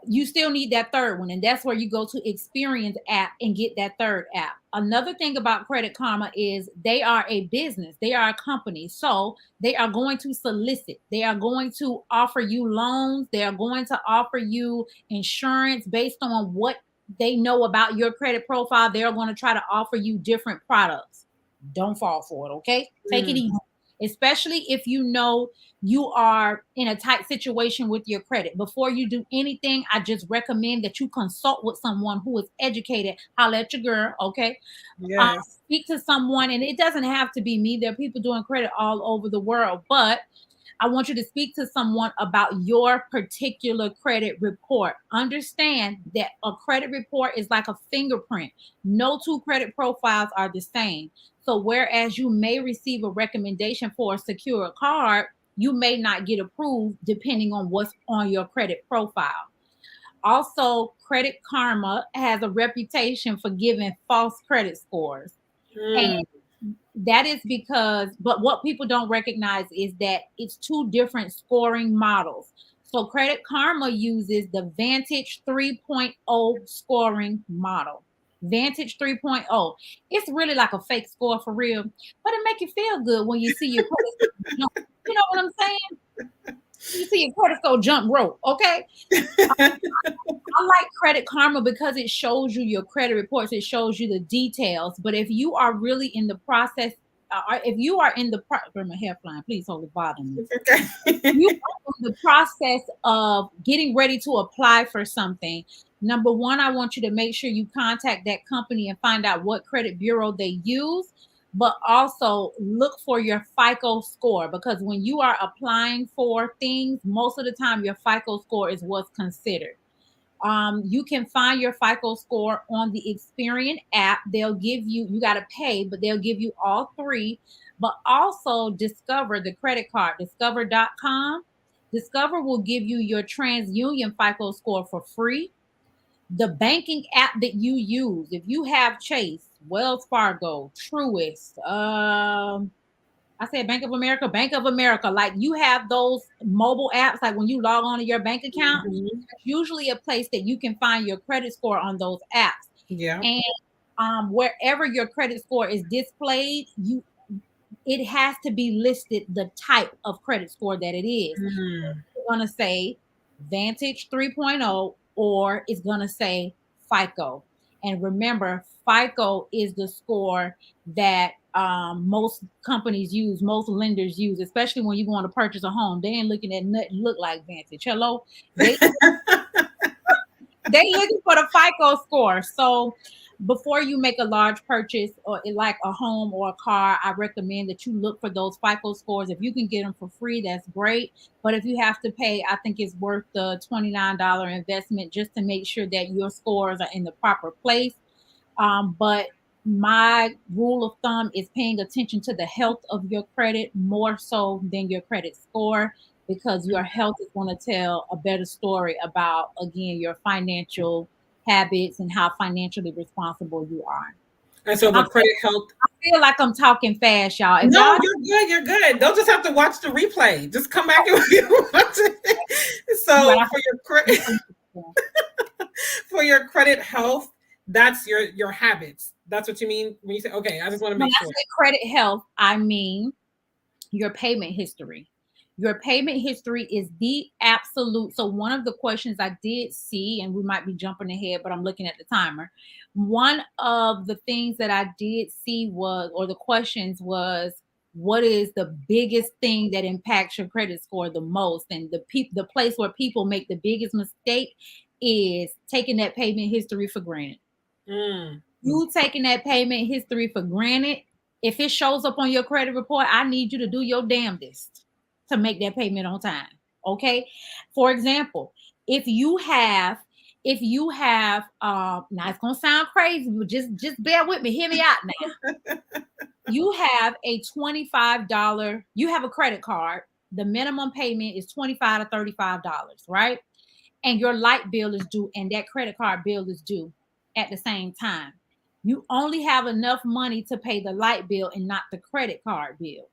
you still need that third one, and that's where you go to Experian app and get that third app. Another thing about Credit Karma is they are a business. They are a company. So they are going to solicit. They are going to offer you loans. They are going to offer you insurance based on what they know about your credit profile. They're going to try to offer you different products. Don't fall for it, okay? Take it easy. Especially if you know you are in a tight situation with your credit. Before you do anything, I just recommend that you consult with someone who is educated. Holla at your girl, okay? Yes. Speak to someone, and it doesn't have to be me. There are people doing credit all over the world, but I want you to speak to someone about your particular credit report. Understand that a credit report is like a fingerprint. No 2 credit profiles are the same. So whereas you may receive a recommendation for a secure card, you may not get approved depending on what's on your credit profile. Also, Credit Karma has a reputation for giving false credit scores. And that is because, but what people don't recognize is that it's 2 different scoring models. So Credit Karma uses the Vantage 3.0 scoring model. Vantage 3.0. It's really like a fake score for real, but it make you feel good when you see your credit jump. You know what I'm saying? You see your credit score jump rope, okay? I like Credit Karma because it shows you your credit reports. It shows you the details. But if you are really in the process if you are in the my hair flying, please hold the bottom. Okay. You are in the process of getting ready to apply for something. Number one, I want you to make sure you contact that company and find out what credit bureau they use, but also look for your FICO score, because when you are applying for things, most of the time your FICO score is what's considered. You can find your FICO score on the Experian app. They'll give you, you got to pay, but they'll give you all three. But also Discover, the credit card, discover.com. Discover will give you your TransUnion FICO score for free. The banking app that you use, if you have Chase, Wells Fargo, Truist, I said Bank of America. Like you have those mobile apps, like when you log on to your bank account, usually a place that you can find your credit score on those apps. Yeah. And wherever your credit score is displayed, it has to be listed the type of credit score that it is. You're going to say Vantage 3.0 or it's going to say FICO. And remember, FICO is the score that most companies use, most lenders use, especially when you want to purchase a home. They ain't looking at nothing look like Vantage. Hello? They looking for the FICO score. So before you make a large purchase or like a home or a car, I recommend that you look for those FICO scores. If you can get them for free, that's great. But if you have to pay, I think it's worth the $29 investment just to make sure that your scores are in the proper place. But my rule of thumb is paying attention to the health of your credit more so than your credit score, because your health is going to tell a better story about, again, your financial habits and how financially responsible you are. And so the credit health. I feel like I'm talking fast, y'all. If no, y'all, you're good. You're good. They'll just have to watch the replay. Just come back and watch it. So for your credit, for your credit health, that's your habits. That's what you mean when you say, okay, I just want to make sure. When I say credit health, I mean your payment history. Your payment history is the absolute. So one of the questions I did see, and we might be jumping ahead, but I'm looking at the timer. One of the things that I did see was, or the questions was, what is the biggest thing that impacts your credit score the most? And the place where people make the biggest mistake is taking that payment history for granted. You taking that payment history for granted. If it shows up on your credit report, I need you to do your damnedest to make that payment on time. Okay. For example, if you have now it's gonna sound crazy, but just bear with me, hear me out now. You have a $25, you have a credit card, the minimum payment is $25 to $35, right? And your light bill is due, and that credit card bill is due at the same time. You only have enough money to pay the light bill and not the credit card bill.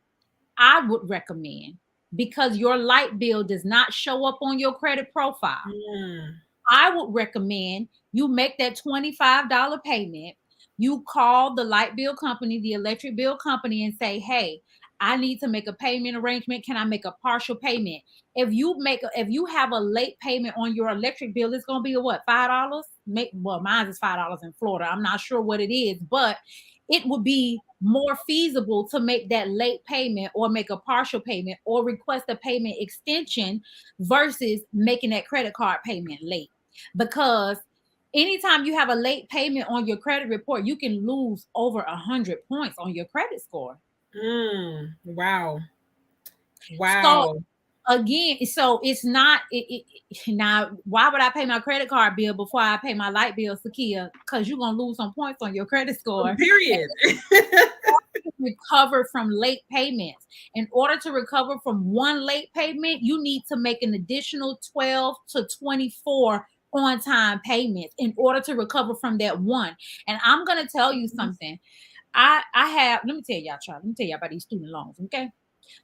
I would recommend, because your light bill does not show up on your credit profile, I would recommend you make that $25 payment. You call the light bill company, the electric bill company, and say, hey, I need to make a payment arrangement. Can I make a partial payment? If you have a late payment on your electric bill, it's gonna be what, $5? Well, mine is $5 in Florida. I'm not sure what it is, but it would be more feasible to make that late payment or make a partial payment or request a payment extension versus making that credit card payment late. Because anytime you have a late payment on your credit report, you can lose over 100 points on your credit score. Wow. So again, so it's not now. Why would I pay my credit card bill before I pay my light bill, Sakia? Because you're gonna lose some points on your credit score. Period. Recover from late payments. In order to recover from one late payment, you need to make an additional 12 to 24 on-time payments in order to recover from that one. And I'm gonna tell you something. I have. Let me tell y'all about these student loans. Okay.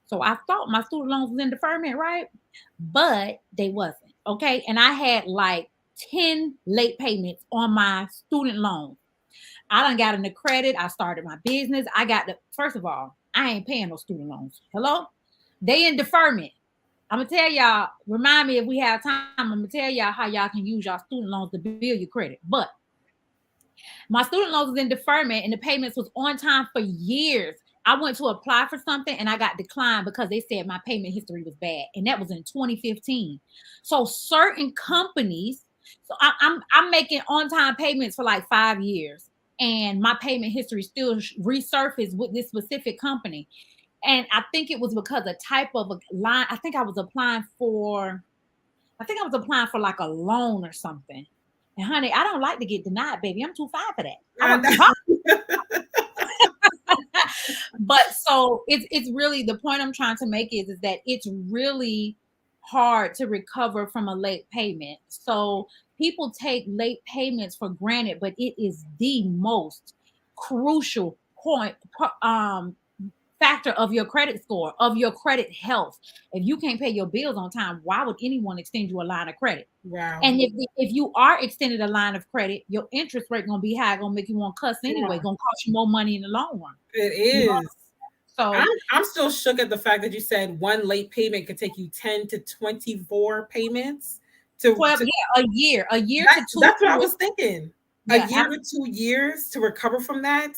So I thought my student loans was in deferment, right? But they wasn't. Okay. And I had like 10 late payments on my student loan. I done got into credit. I started my business. First of all, I ain't paying no student loans. Hello? They in deferment. I'm going to tell y'all, remind me if we have time, I'm going to tell y'all how y'all can use your student loans to build your credit. But my student loans was in deferment and the payments was on time for years. I went to apply for something and I got declined because they said my payment history was bad, and that was in 2015. So certain companies, so I'm making on time payments for like 5 years, and my payment history still resurfaced with this specific company. And I think it was because a type of a line. I think I was applying for like a loan or something. And honey, I don't like to get denied, baby. I'm too fine for that. I work too hard. But so it's really, the point I'm trying to make is that it's really hard to recover from a late payment. So people take late payments for granted, but it is the most crucial point, factor of your credit score, of your credit health. If you can't pay your bills on time, why would anyone extend you a line of credit? Wow. And if you are extended a line of credit, your interest rate gonna be high, gonna make you want to cuss anyway, gonna cost you more money in the long run. It is. You know? So I'm still shook at the fact that you said one late payment could take you 10 to 24 payments to 12, a year to 2 That's what I was thinking. Yeah, a year to 2 years to recover from that.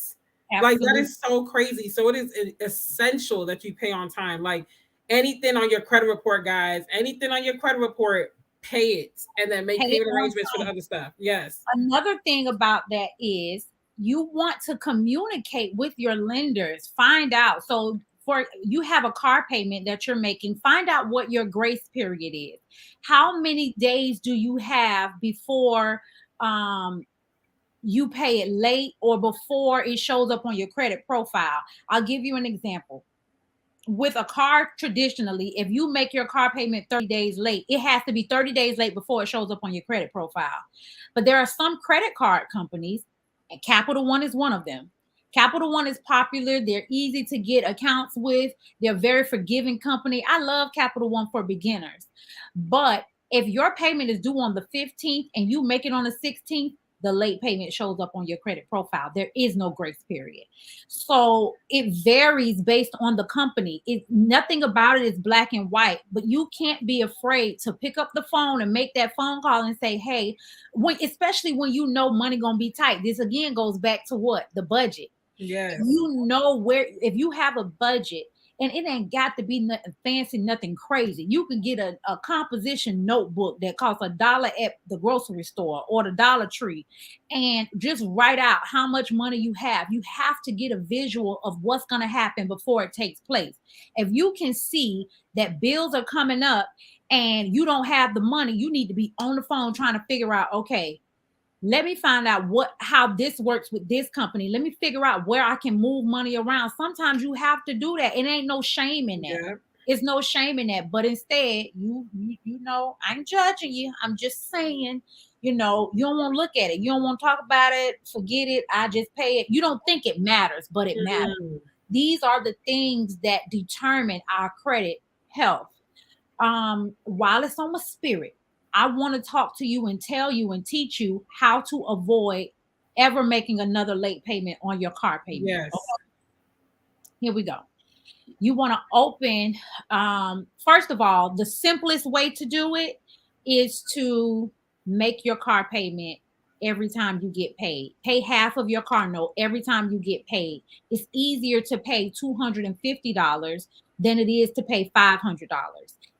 Absolutely. Like, that is so crazy. So it is essential that you pay on time. Like, anything on your credit report, guys, anything on your credit report, pay it, and then make payment arrangements for the other stuff. Yes. Another thing about that is you want to communicate with your lenders. Find out. So for you have a car payment that you're making, find out what your grace period is. How many days do you have before you pay it late or before it shows up on your credit profile? I'll give you an example. With a car, traditionally, if you make your car payment 30 days late, it has to be 30 days late before it shows up on your credit profile. But there are some credit card companies, and Capital One is one of them. Capital One is popular. They're easy to get accounts with. They're a very forgiving company. I love Capital One for beginners. But if your payment is due on the 15th and you make it on the 16th, the late payment shows up on your credit profile. There is no grace period. So it varies based on the company. Nothing about it is black and white, but you can't be afraid to pick up the phone and make that phone call and say, hey, especially when you know money gonna be tight. This again goes back to what? The budget. Yes. You know where, if you have a budget, and it ain't got to be nothing fancy, nothing crazy. You can get a composition notebook that costs $1 at the grocery store or the Dollar Tree, and just write out how much money you have. You have to get a visual of what's going to happen before it takes place. If you can see that bills are coming up and you don't have the money, you need to be on the phone trying to figure out, okay, let me find out how this works with this company. Let me figure out where I can move money around. Sometimes you have to do that. It ain't no shame in that. Yeah. It's no shame in that. But instead, you know, I'm judging you. I'm just saying, you know, you don't want to look at it. You don't want to talk about it. Forget it. I just pay it. You don't think it matters, but it matters. These are the things that determine our credit health. While it's on my spirit, I want to talk to you and tell you and teach you how to avoid ever making another late payment on your car payment. Yes. Okay? Here we go. You want to open, first of all, the simplest way to do it is to make your car payment every time you get paid. Pay half of your car note every time you get paid. It's easier to pay $250 than it is to pay $500.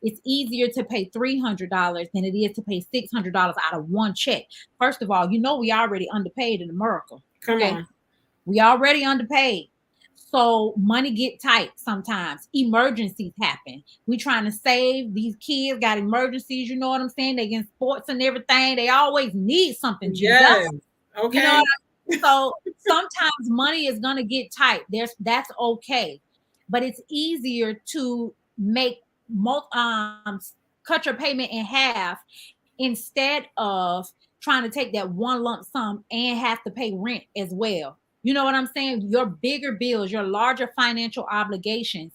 It's easier to pay $300 than it is to pay $600 out of one check. First of all, you know we already underpaid in America. Come on. We already underpaid. So money get tight sometimes. Emergencies happen. We trying to save. These kids got emergencies, you know what I'm saying? They get sports and everything. They always need something. Yes. Okay. You know what I mean? So sometimes money is gonna get tight. That's okay. But it's easier to make cut your payment in half instead of trying to take that one lump sum and have to pay rent as well. You know what I'm saying? Your bigger bills, your larger financial obligations,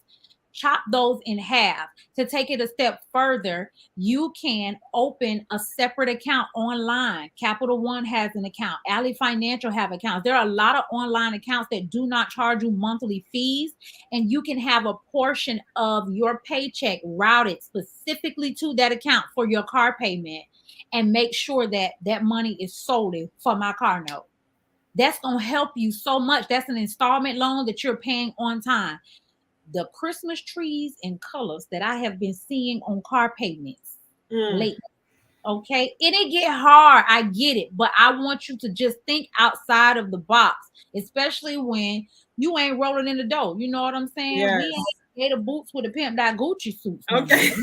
chop those in half. To take it a step further, you can open a separate account online. Capital One has an account. Ally Financial have accounts. There are a lot of online accounts that do not charge you monthly fees, and you can have a portion of your paycheck routed specifically to that account for your car payment, and make sure that that money is solely for my car note. That's going to help you so much. That's an installment loan that you're paying on time. The Christmas trees and colors that I have been seeing on car payments lately. Okay, it get hard. I get it, but I want you to just think outside of the box, especially when you ain't rolling in the dough. You know what I'm saying? Yes. We ain't the boots with the pimp that Gucci suits. Okay.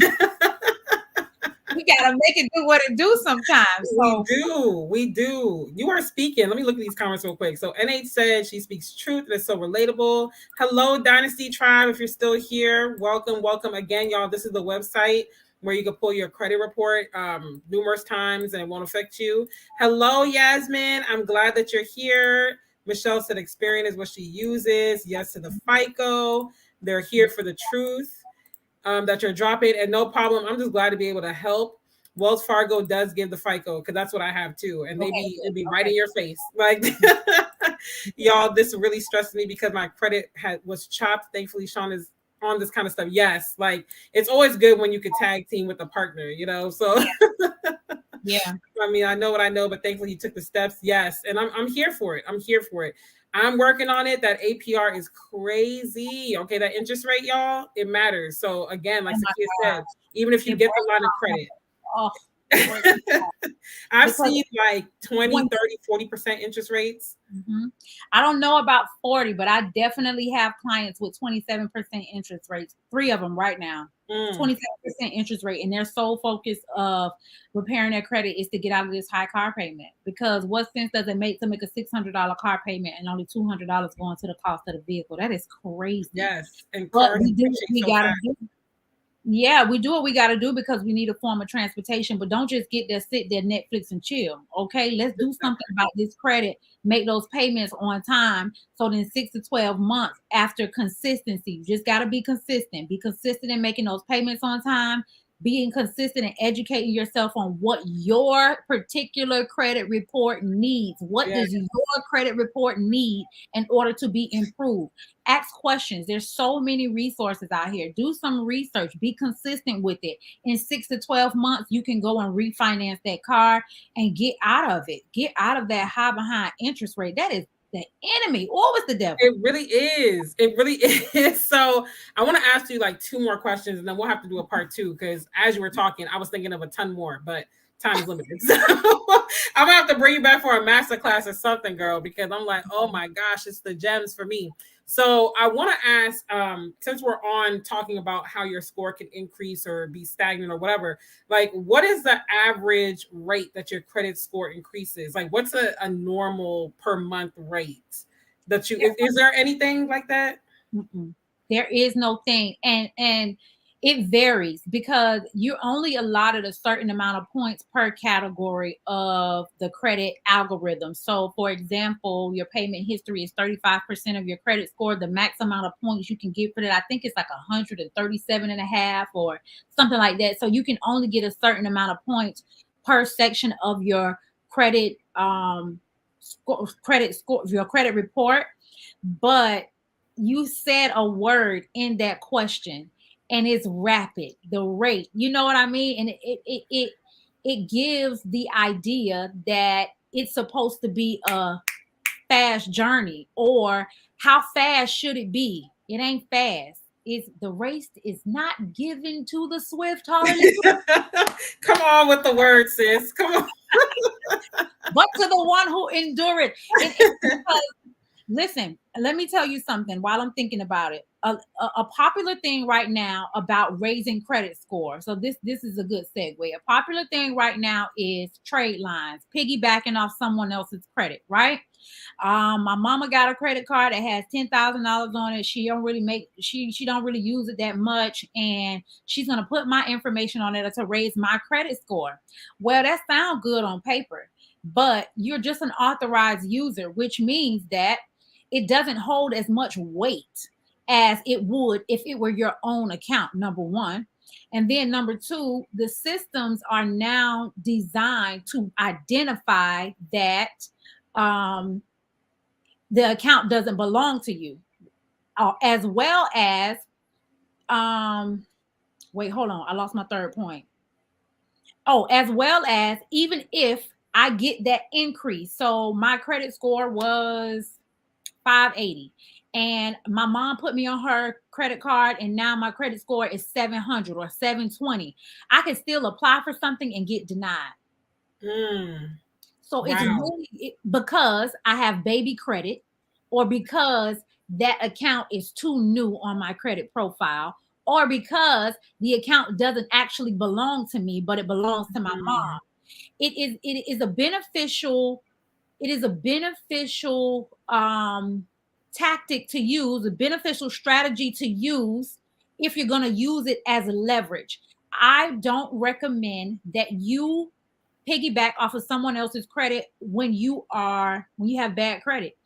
We gotta make it do what it do sometimes. So. We do. You are speaking. Let me look at these comments real quick. So NH said she speaks truth. That's so relatable. Hello, Dynasty Tribe. If you're still here, welcome again, y'all. This is the website where you can pull your credit report numerous times and it won't affect you. Hello, Yasmin. I'm glad that you're here. Michelle said Experian is what she uses. Yes to the FICO. They're here for the truth that you're dropping, and no problem. I'm just glad to be able to help. Wells Fargo does give the FICO because that's what I have too, and it'd be right in your face. Like, y'all, this really stressed me because my credit was chopped. Thankfully, Sean is on this kind of stuff. Yes, like it's always good when you can tag team with a partner, you know. So yeah. I mean, I know what I know, but thankfully you took the steps. Yes, and I'm here for it. I'm here for it. I'm working on it. That APR is crazy. Okay, that interest rate, y'all, it matters. So again, like Sakia said, even if you get the line of credit, I've seen like 20, 30, 40% interest rates. I don't know about 40, but I definitely have clients with 27% interest rates. 3 of them right now. 27% interest rate, and their sole focus of repairing their credit is to get out of this high car payment. Because what sense does it make to make a $600 car payment and only $200 going to the cost of the vehicle? That is crazy. Yes, and but we do what we gotta do. Yeah, we do what we got to do because we need a form of transportation, but don't just get there, sit there, Netflix and chill. Okay, let's do something about this credit, make those payments on time. So then 6 to 12 months after consistency, you just got to be consistent in making those payments on time, being consistent and educating yourself on what your particular credit report needs. What does your credit report need in order to be improved? Ask questions. There's so many resources out here. Do some research. Be consistent with it. In 6 to 12 months, you can go and refinance that car and get out of it. Get out of that high behind interest rate. That is the enemy. Or was the devil? It really is. It really is. So I want to ask you like 2 more questions, and then we'll have to do a part 2 because as you were talking, I was thinking of a ton more, but time is limited. So I'm gonna have to bring you back for a master class or something, girl, because I'm like, oh my gosh, it's the gems for me. So I want to ask, since we're on talking about how your score can increase or be stagnant or whatever, like what is the average rate that your credit score increases? Like what's a normal per month rate that you, is there anything like that? There is no thing. And it varies because you're only allotted a certain amount of points per category of the credit algorithm. So for example, your payment history is 35% of your credit score. The max amount of points you can get for that, I think it's like 137.5 or something like that. So you can only get a certain amount of points per section of your credit score, your credit report. But you said a word in that question, and it's rapid, the rate. You know what I mean? And it gives the idea that it's supposed to be a fast journey, or how fast should it be? It ain't fast. It's the race is not given to the swift. Hallelujah. Come on with the word, sis. Come on. But to the one who endureth. Listen, let me tell you something while I'm thinking about it. A popular thing right now about raising credit score. So this is a good segue. A popular thing right now is trade lines, piggybacking off someone else's credit, right? My mama got a credit card that has $10,000 on it. She don't really use it that much, and she's gonna put my information on it to raise my credit score. Well, that sounds good on paper, but you're just an authorized user, which means that it doesn't hold as much weight as it would if it were your own account, number one. And then number 2, the systems are now designed to identify that the account doesn't belong to you, as well as wait, hold on, I lost my third point. As well as even if I get that increase. So my credit score was 580. And my mom put me on her credit card, and now my credit score is 700 or 720. I can still apply for something and get denied. So it's really because I have baby credit, or because that account is too new on my credit profile, or because the account doesn't actually belong to me, but it belongs to my mom. It is a beneficial tactic to use, a beneficial strategy to use if you're going to use it as a leverage. I don't recommend that you piggyback off of someone else's credit when you have bad credit.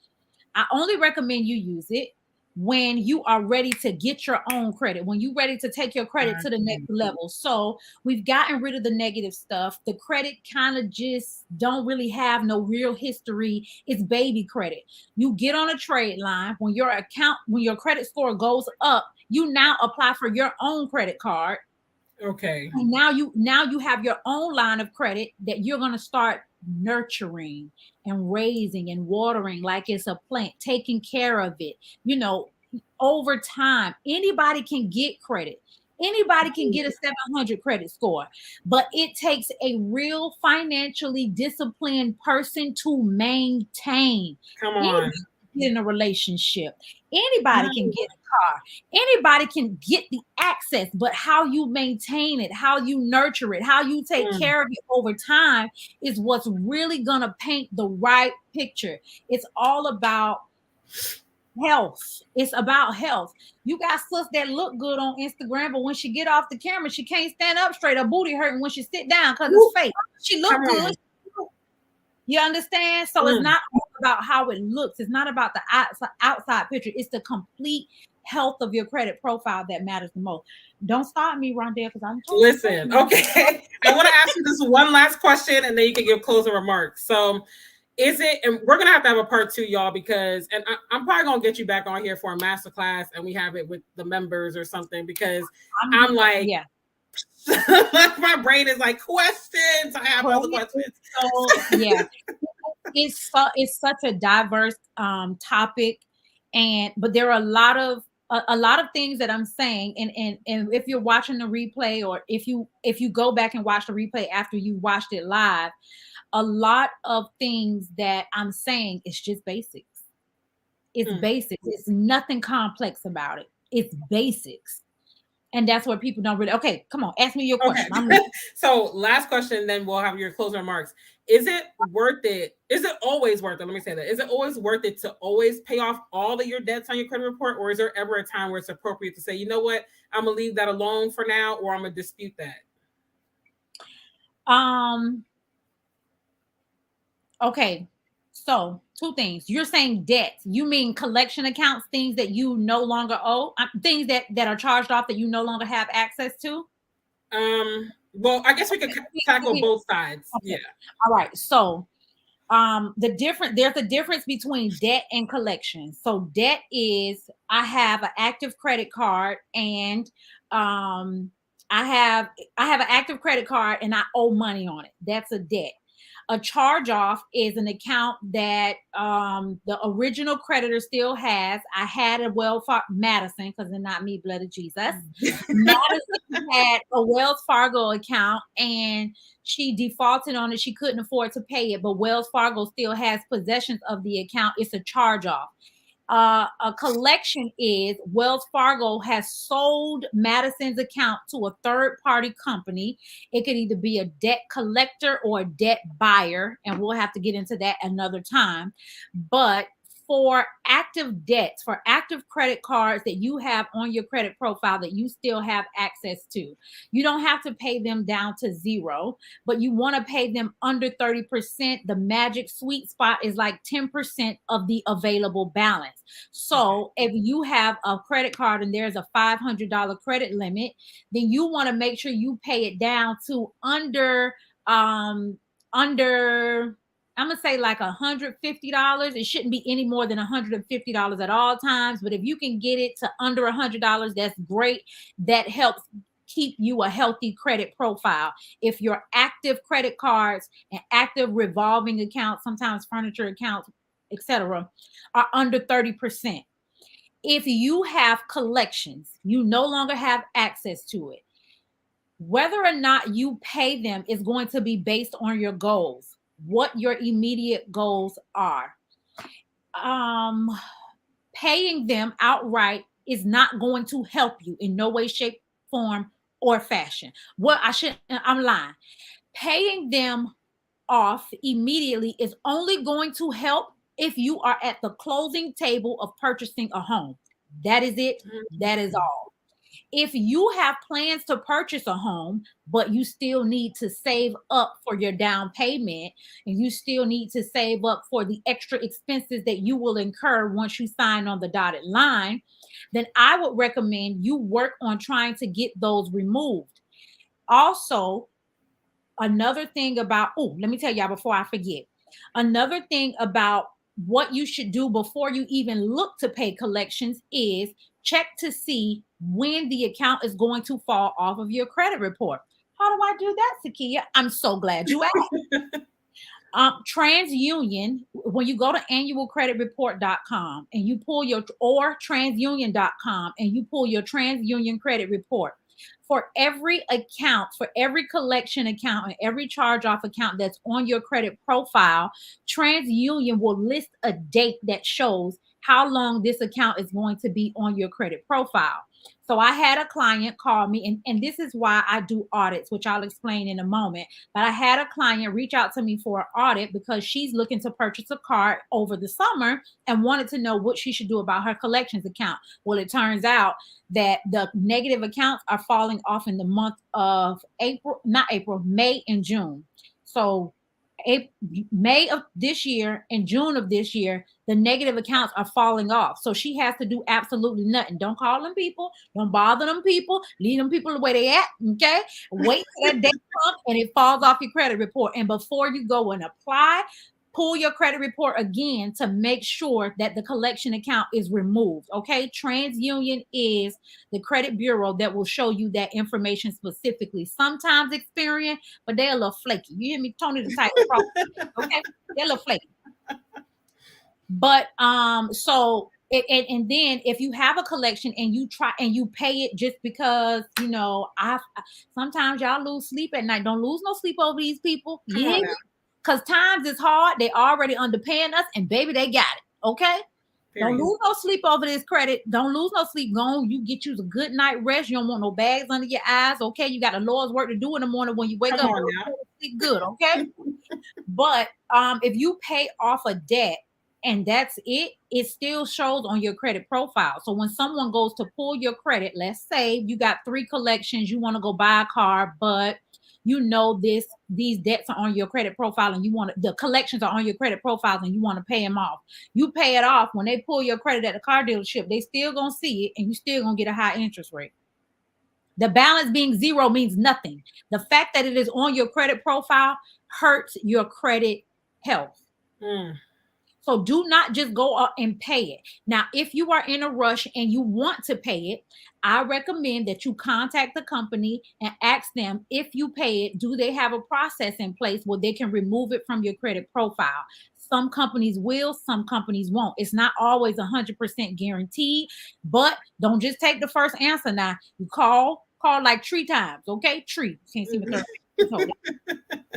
I only recommend you use it when you are ready to get your own credit, when you're ready to take your credit to the next level. So we've gotten rid of the negative stuff. The credit kind of just don't really have no real history. It's baby credit. You get on a trade line when your credit score goes up, you now apply for your own credit card. Okay. And now you have your own line of credit that you're going to start nurturing and raising and watering like it's a plant, taking care of it. Over time, anybody can get credit. Anybody can get a 700 credit score, but it takes a real financially disciplined person to maintain. Come on. In a relationship, anybody can get a car, anybody can get the access, but how you maintain it, how you nurture it, how you take care of it over time is what's really gonna paint the right picture. It's all about health. It's about health. You got sis that look good on Instagram, but when she get off the camera, she can't stand up straight. Her booty hurting when she sit down because it's fake. She look good. You understand? So it's not all about how it looks. It's not about the outside picture. It's the complete health of your credit profile that matters the most. Don't stop me, Rondelle, because I'm talking. Listen, okay. I want to ask you this one last question, and then you can give closing remarks. So is it, and we're going to have a part 2, y'all, because, and I'm probably going to get you back on here for a masterclass, and we have it with the members or something, because I'm like, like my brain is like questions. I have all the questions. So yeah, it's such a diverse topic, but there are a lot of things that I'm saying, and if you're watching the replay, or if you go back and watch the replay after you watched it live, a lot of things that I'm saying is just basics. It's basics. It's nothing complex about it. It's basics. And that's where people don't really. Okay, come on, ask me your question. Okay. So last question, then we'll have your closing remarks. Is it worth it? Is it always worth it? Let me say that. Is it always worth it to always pay off all of your debts on your credit report? Or is there ever a time where it's appropriate to say, you know what, I'm going to leave that alone for now, or I'm going to dispute that? Okay. So 2 things. You're saying debts. You mean collection accounts, things that you no longer owe, things that are charged off that you no longer have access to? Well, I guess we could tackle both sides. Okay. Yeah. All right. So there's a difference between debt and collection. So debt is, I have an active credit card, and I have an active credit card and I owe money on it. That's a debt. A charge off is an account that the original creditor still has. I had a Madison, because they're not me, blood of Jesus. Madison had a Wells Fargo account, and she defaulted on it. She couldn't afford to pay it, but Wells Fargo still has possessions of the account. It's a charge off. A collection is Wells Fargo has sold Madison's account to a third-party company. It could either be a debt collector or a debt buyer, and we'll have to get into that another time. But for active debts, for active credit cards that you have on your credit profile that you still have access to, you don't have to pay them down to 0, but you want to pay them under 30%. The magic sweet spot is like 10% of the available balance. So if you have a credit card and there's a $500 credit limit, then you want to make sure you pay it down to under I'm going to say like $150. It shouldn't be any more than $150 at all times. But if you can get it to under $100, that's great. That helps keep you a healthy credit profile. If your active credit cards and active revolving accounts, sometimes furniture accounts, etc., are under 30%. If you have collections, you no longer have access to it. Whether or not you pay them is going to be based on your goals, what your immediate goals are. Paying them outright is not going to help you in no way, shape, form, or fashion. I'm lying. Paying them off immediately is only going to help if you are at the closing table of purchasing a home. That is it. That is all. If you have plans to purchase a home, but you still need to save up for your down payment, and you still need to save up for the extra expenses that you will incur once you sign on the dotted line, then I would recommend you work on trying to get those removed. Also, another thing about, let me tell y'all before I forget, another thing about what you should do before you even look to pay collections is check to see when the account is going to fall off of your credit report. How do I do that, Sakia? I'm so glad you asked. TransUnion, when you go to annualcreditreport.com and you pull or transunion.com and you pull your TransUnion credit report, for every account, for every collection account and every charge-off account that's on your credit profile, TransUnion will list a date that shows how long this account is going to be on your credit profile. So I had a client call me, and this is why I do audits, which I'll explain in a moment. But I had a client reach out to me for an audit because she's looking to purchase a car over the summer and wanted to know what she should do about her collections account. Well, it turns out that the negative accounts are falling off in the month of May and June. So May of this year and June of this year, the negative accounts are falling off. So she has to do absolutely nothing. Don't call them people. Don't bother them people. Leave them people the way they at. Okay. Wait till that day comes and it falls off your credit report. And before you go and apply, pull your credit report again to make sure that the collection account is removed. Okay. TransUnion is the credit bureau that will show you that information specifically. Sometimes Experian, but they're a little flaky. You hear me? Tony the type of okay. They're a little flaky. But so and then if you have a collection and you try and you pay it just because sometimes y'all lose sleep at night. Don't lose no sleep over these people. Yeah. Because times is hard. They already underpaying us, and baby, they got it. Okay. Period. Don't lose no sleep over this credit. Don't lose no sleep. Go on. You get you a good night rest. You don't want no bags under your eyes. Okay. You got a Lord's work to do in the morning when you wake up. Sleep good. Okay. But if you pay off a debt and that's it, it still shows on your credit profile. So when someone goes to pull your credit, let's say you got 3 collections, you want to go buy a car, but you know these debts are on your credit profile and the collections are on your credit profile and you want to pay them off. You pay it off. When they pull your credit at the car dealership, they still gonna see it and you still gonna get a high interest rate. The balance being 0 means nothing. The fact that it is on your credit profile hurts your credit health. So do not just go up and pay it. Now, if you are in a rush and you want to pay it, I recommend that you contact the company and ask them, if you pay it, do they have a process in place where they can remove it from your credit profile? Some companies will, some companies won't. It's not always 100% guaranteed, but don't just take the first answer. Now, you call like 3 times, okay? Can't see what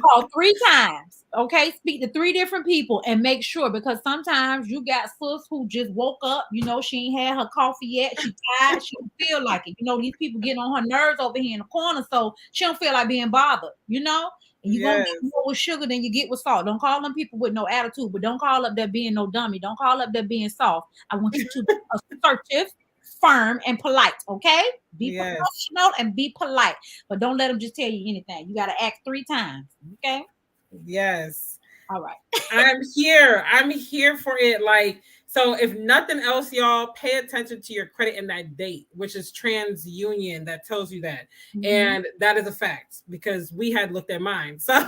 call 3 times, okay? Speak to 3 different people and make sure, because sometimes you got sis who just woke up, she ain't had her coffee yet, she tired, she don't feel like it. These people getting on her nerves over here in the corner, so she don't feel like being bothered, and you're gonna get more with sugar than you get with salt. Don't call them people with no attitude, but don't call up there being no dummy. Don't call up there being soft. I want you to be assertive, firm, and polite, okay? Be professional and be polite, but don't let them just tell you anything. You got to ask 3 times, okay? Yes. All right. I'm here for it. Like, So if nothing else, y'all, pay attention to your credit in that date, which is TransUnion that tells you that. And that is a fact because we had looked at mine. So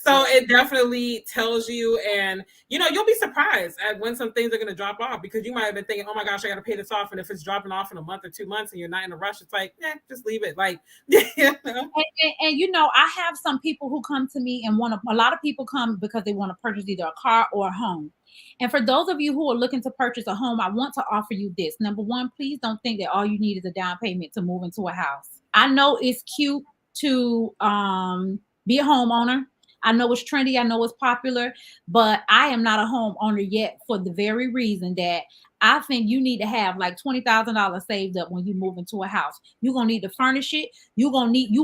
it definitely tells you, and you'll be surprised at when some things are going to drop off, because you might have been thinking, oh my gosh, I got to pay this off. And if it's dropping off in a month or 2 months and you're not in a rush, it's like, just leave it. Like, and I have some people who come to me and a lot of people come because they want to purchase either a car or a home. And for those of you who are looking to purchase a home, I want to offer you this. Number one, please don't think that all you need is a down payment to move into a house. I know it's cute to be a homeowner. I know it's trendy. I know it's popular, but I am not a homeowner yet, for the very reason that I think you need to have like $20,000 saved up when you move into a house. You're going to need to furnish it. You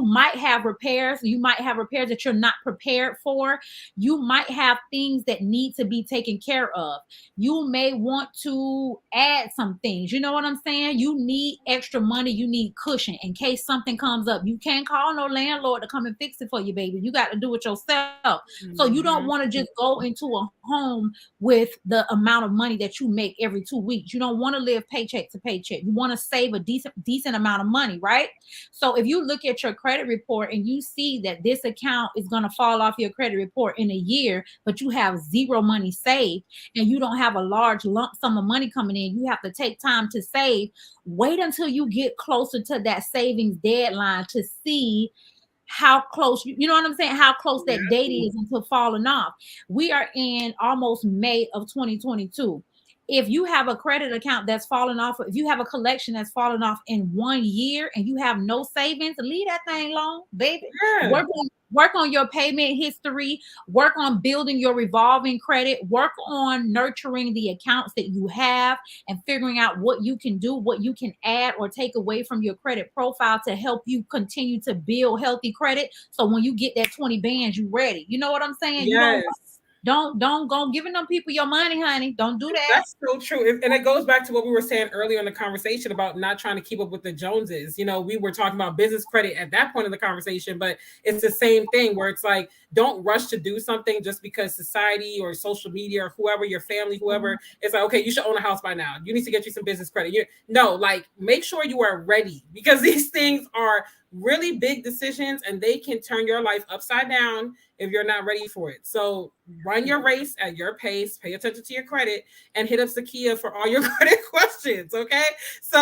might have repairs. You might have repairs that you're not prepared for. You might have things that need to be taken care of. You may want to add some things. You know what I'm saying? You need extra money. You need cushion in case something comes up. You can't call no landlord to come and fix it for you, baby. You got to do it yourself. So you don't want to just go into a home with the amount of money that you make every 2 weeks. You don't want to live paycheck to paycheck. You want to save a decent amount of money, right? So if you look at your credit report and you see that this account is going to fall off your credit report in a year, but you have zero money saved and you don't have a large lump sum of money coming in, you have to take time to save. Wait until you get closer to that savings deadline to see how close, you know what I'm saying? How close that date is until falling off. We are in almost May of 2022. If you have a credit account that's fallen off, if you have a collection that's fallen off in 1 year and you have no savings, leave that thing alone, baby. Work on your payment history, work on building your revolving credit, work on nurturing the accounts that you have and figuring out what you can do, what you can add or take away from your credit profile to help you continue to build healthy credit. So when you get that 20 bands, you ready. You know what I'm saying? Yes. Don't go giving them people your money, honey. Don't do that. That's so true. And it goes back to what we were saying earlier in the conversation about not trying to keep up with the Joneses. We were talking about business credit at that point in the conversation, but it's the same thing where it's like, don't rush to do something just because society or social media or whoever, your family, whoever, it's like, okay, you should own a house by now. You need to get you some business credit. Make sure you are ready, because these things are really big decisions and they can turn your life upside down if you're not ready for it. So run your race at your pace, pay attention to your credit, and hit up Sakia for all your credit questions. Okay. So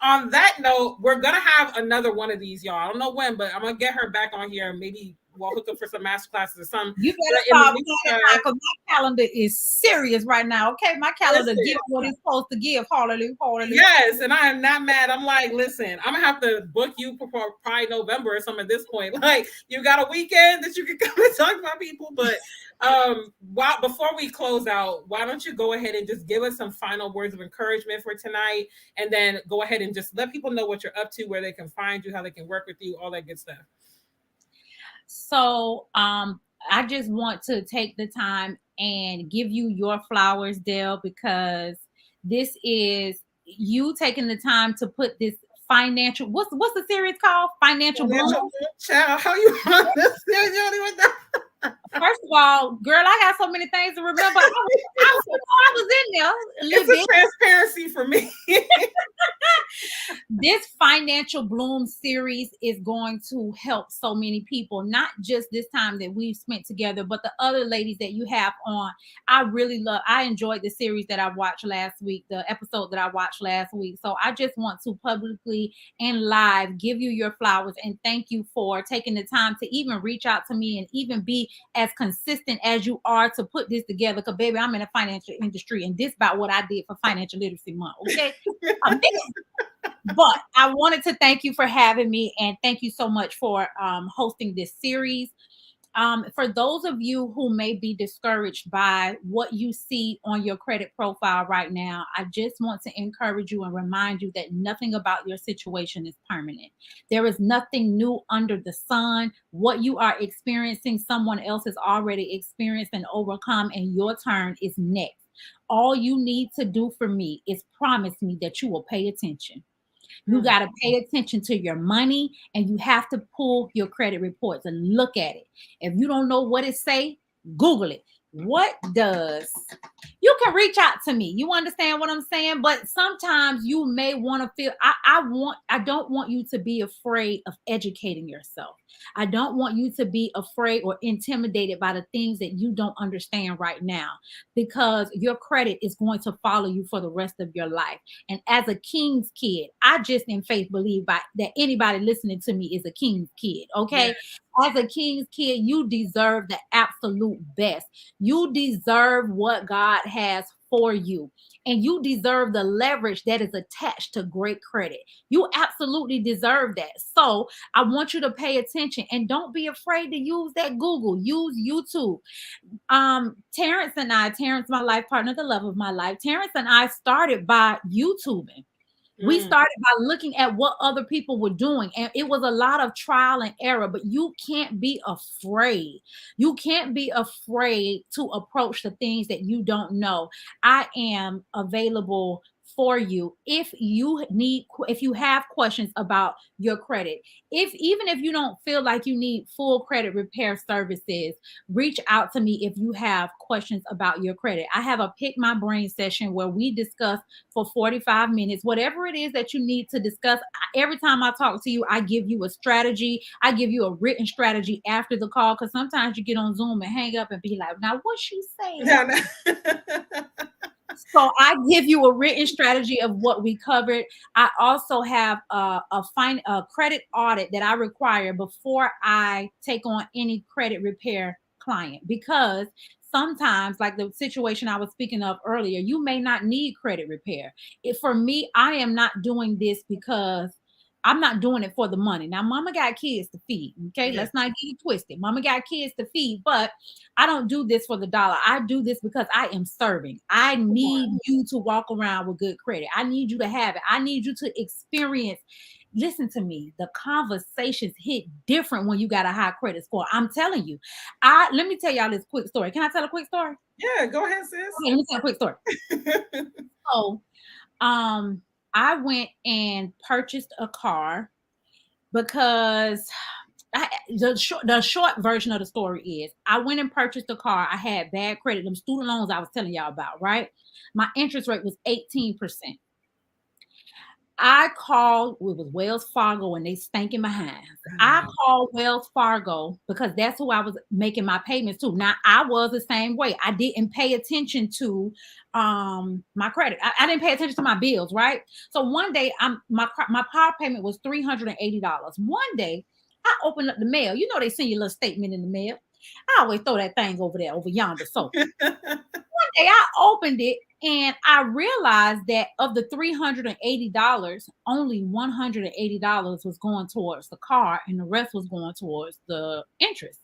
on that note, we're going to have another one of these, y'all. I don't know when, but I'm going to get her back on here. Maybe we'll hook up for some master classes or something. You better stop because my calendar is serious right now. Okay, my calendar gives what it's supposed to give. Hallelujah. Yes, and I am not mad. I'm like, listen, I'm gonna have to book you for probably November or something at this point. Like, you got a weekend that you can come and talk about people. But before we close out, why don't you go ahead and just give us some final words of encouragement for tonight, and then go ahead and just let people know what you're up to, where they can find you, how they can work with you, all that good stuff. So I just want to take the time and give you your flowers, Delle, because this is you taking the time to put this financial, what's the series called? Financial Bloom? Child, how you on this series? You don't even know. First of all, girl, I got so many things to remember. I was in there. It's a transparency for me. This Financial Bloom series is going to help so many people, not just this time that we've spent together, but the other ladies that you have on. I enjoyed the series that I watched last week, the episode that I watched last week. So I just want to publicly and live give you your flowers and thank you for taking the time to even reach out to me and even be as consistent as you are to put this together. Because baby, I'm in the financial industry and this is about what I did for Financial Literacy Month. Okay. But I wanted to thank you for having me and thank you so much for hosting this series. For those of you who may be discouraged by what you see on your credit profile right now, I just want to encourage you and remind you that nothing about your situation is permanent. There is nothing new under the sun. What you are experiencing, someone else has already experienced and overcome, and your turn is next. All you need to do for me is promise me that you will pay attention. You got to pay attention to your money and you have to pull your credit reports and look at it. If you don't know what it say, Google it. what does you can reach out to me. You understand what I'm saying? But sometimes you may want to feel I don't want you to be afraid of educating yourself. I don't want you to be afraid or intimidated by the things that you don't understand right now, because your credit is going to follow you for the rest of your life. And as a king's kid, I just in faith believe that anybody listening to me is a king's kid. Okay. Yes. As a king's kid, you deserve the absolute best. You deserve what God has for you. And you deserve the leverage that is attached to great credit. You absolutely deserve that. So I want you to pay attention and don't be afraid to use that Google, use YouTube. Terrence, my life partner, the love of my life, Terrence and I started by YouTubing. We started by looking at what other people were doing, and it was a lot of trial and error. But you can't be afraid. You can't be afraid to approach the things that you don't know. I am available for you if you have questions about your credit. Even if you don't feel like you need full credit repair services, reach out to me if you have questions about your credit. I have a pick my brain session where we discuss for 45 minutes whatever it is that you need to discuss. Every time I talk to you, I give you a strategy. I give you a written strategy after the call, because sometimes you get on Zoom and hang up and be like, now what she saying? Yeah. So I give you a written strategy of what we covered. I also have a credit audit that I require before I take on any credit repair client, because sometimes, like the situation I was speaking of earlier, you may not need credit repair. For me, I am not doing this because I'm not doing it for the money. Now, mama got kids to feed. Okay. Yeah. Let's not get it twisted. Mama got kids to feed, but I don't do this for the dollar. I do this because I am serving. I need you to walk around with good credit. I need you to have it. I need you to experience. Listen to me. The conversations hit different when you got a high credit score. I'm telling you. Let me tell y'all this quick story. Can I tell a quick story? Yeah, go ahead, sis. Okay, let me tell a quick story. So, I went and purchased a car because the short version of the story is I went and purchased a car. I had bad credit. Them student loans I was telling y'all about, right? My interest rate was 18%. I called, it was Wells Fargo, and they stank in my hands. I called Wells Fargo because that's who I was making my payments to. Now, I was the same way. I didn't pay attention to my credit. I didn't pay attention to my bills, right? So one day, my car payment was $380. One day, I opened up the mail. You know, they send you a little statement in the mail. I always throw that thing over there, over yonder. So one day I opened it and I realized that of the $380, only $180 was going towards the car and the rest was going towards the interest.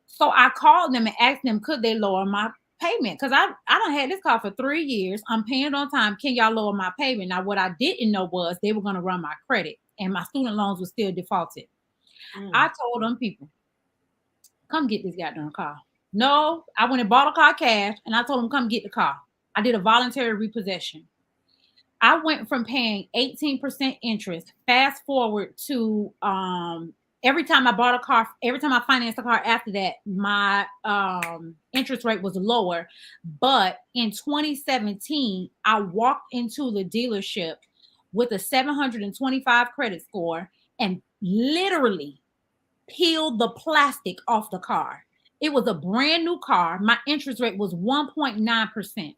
So I called them and asked them, could they lower my payment? Because I done had this car for 3 years. I'm paying on time. Can y'all lower my payment? Now, what I didn't know was they were going to run my credit and my student loans were still defaulted. I told them people, come get this goddamn car. No, I went and bought a car cash and I told them, come get the car. I did a voluntary repossession. I went from paying 18% interest, fast forward to every time I bought a car, every time I financed a car after that, my interest rate was lower. But in 2017, I walked into the dealership with a 725 credit score and literally peeled the plastic off the car. It was a brand new car. My interest rate was 1.9%.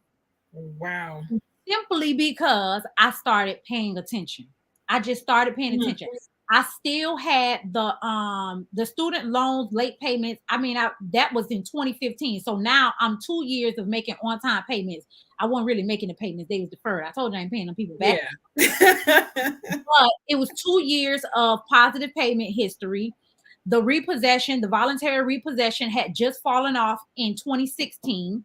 Wow. Simply because I started paying attention. I just started paying attention. I still had the student loans late payments. I mean, that was in 2015. So now I'm 2 years of making on-time payments. I wasn't really making the payments. They was deferred. I told you I ain't paying them people back. Yeah. But it was 2 years of positive payment history. The repossession, the voluntary repossession had just fallen off in 2016.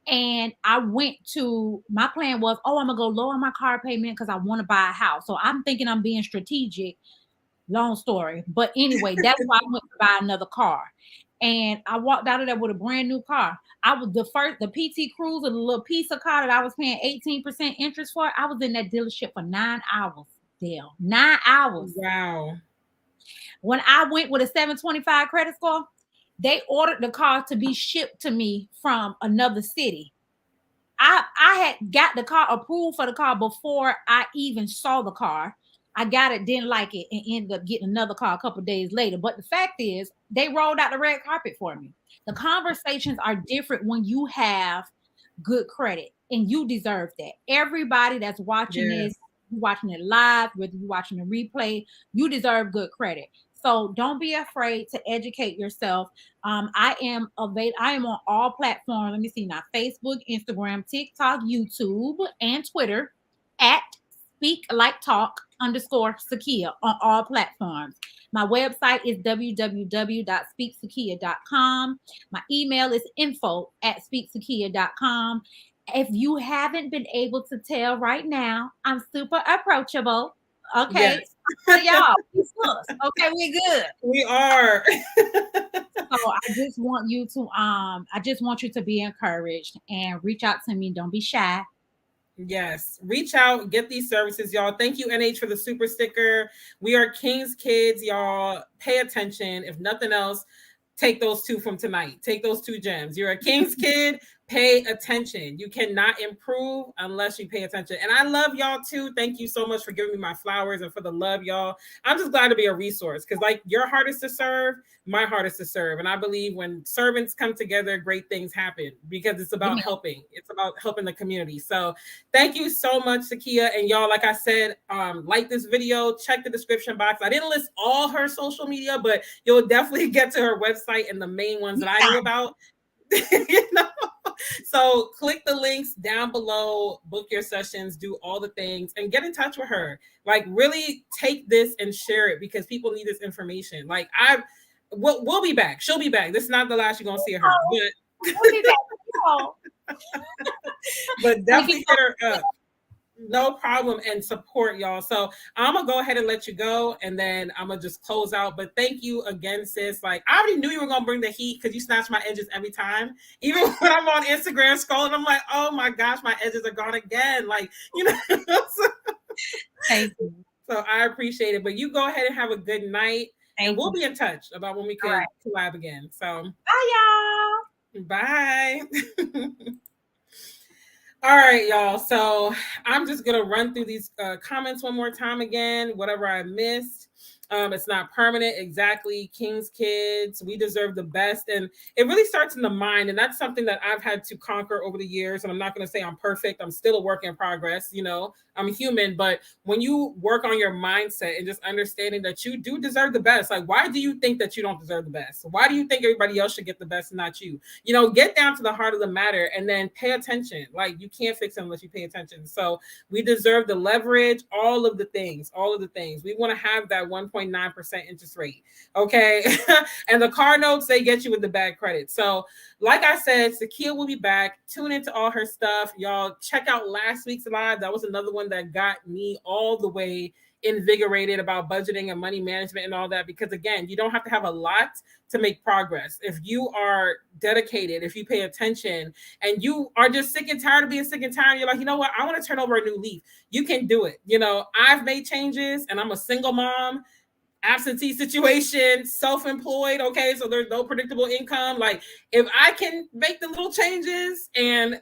And I went to, my plan was, I'm going to go lower my car payment because I want to buy a house. So I'm thinking I'm being strategic. Long story. But anyway, that's why I went to buy another car. And I walked out of there with a brand new car. I was the PT Cruiser, the little piece of car that I was paying 18% interest for. I was in that dealership for 9 hours, Dale. 9 hours. Wow. When I went with a 725 credit score, They ordered the car to be shipped to me from another city. I had got the car approved for the car before I even saw the car. I got it, didn't like it, and ended up getting another car a couple days later. But the fact is, they rolled out the red carpet for me. The conversations are different when you have good credit, and you deserve that. Everybody that's watching this, you watching it live, whether you're watching the replay, you deserve good credit. So don't be afraid to educate yourself. I am on all platforms. Let me see now: Facebook, Instagram, TikTok, YouTube, and Twitter at Speak Like Talk _Sakia on all platforms. My website is www.speaksakia.com. My email is info@speaksakia.com. If you haven't been able to tell right now, I'm super approachable. Okay. Yes. Y'all, okay, we're good. We are. So I just want you to be encouraged and reach out to me. Don't be shy. Yes, reach out, get these services, y'all. Thank you, NH, for the super sticker. We are King's kids, y'all. Pay attention. If nothing else, take those two from tonight. Take those 2 gems. You're a King's kid. Pay attention. You cannot improve unless you pay attention. And I love y'all too. Thank you so much for giving me my flowers and for the love, y'all. I'm just glad to be a resource because, like, your heart is to serve, my heart is to serve. And I believe when servants come together, great things happen because it's about helping. It's about helping the community. So thank you so much, Sakia. And y'all, like I said, like this video, check the description box. I didn't list all her social media, but you'll definitely get to her website and the main ones that I knew about. You know? So click the links down below, book your sessions, do all the things, and get in touch with her. Like, really take this and share it because people need this information. Like, we'll be back. She'll be back. This is not the last you're gonna see her, but we'll be back. But definitely hit her up. No problem, and support, y'all. So I'm gonna go ahead and let you go, and then I'm gonna just close out. But thank you again, sis. Like, I already knew you were gonna bring the heat because you snatch my edges every time. Even when I'm on Instagram scrolling, I'm like, oh my gosh, my edges are gone again. Like, you know. Thank you. So I appreciate it. But you go ahead and have a good night, and we'll be in touch about when we can collab again. So bye, y'all. Bye. All right, y'all. So I'm just going to run through these comments one more time again, whatever I missed. It's not permanent. Exactly. King's kids. We deserve the best. And it really starts in the mind. And that's something that I've had to conquer over the years. And I'm not going to say I'm perfect. I'm still a work in progress. You know, I'm human. But when you work on your mindset and just understanding that you do deserve the best, like, why do you think that you don't deserve the best? Why do you think everybody else should get the best and not you? You know, get down to the heart of the matter and then pay attention. Like, you can't fix it unless you pay attention. So we deserve the leverage, all of the things. We want to have that 1.9% interest rate. Okay. And the car notes, they get you with the bad credit. So like I said, Sakia will be back. Tune into all her stuff. Y'all check out last week's live. That was another one that got me all the way invigorated about budgeting and money management and all that. Because again, you don't have to have a lot to make progress. If you are dedicated, if you pay attention, and you are just sick and tired of being sick and tired, you're like, you know what? I want to turn over a new leaf. You can do it. You know, I've made changes and I'm a single mom, absentee situation, self-employed. Okay. So there's no predictable income. Like, if I can make the little changes and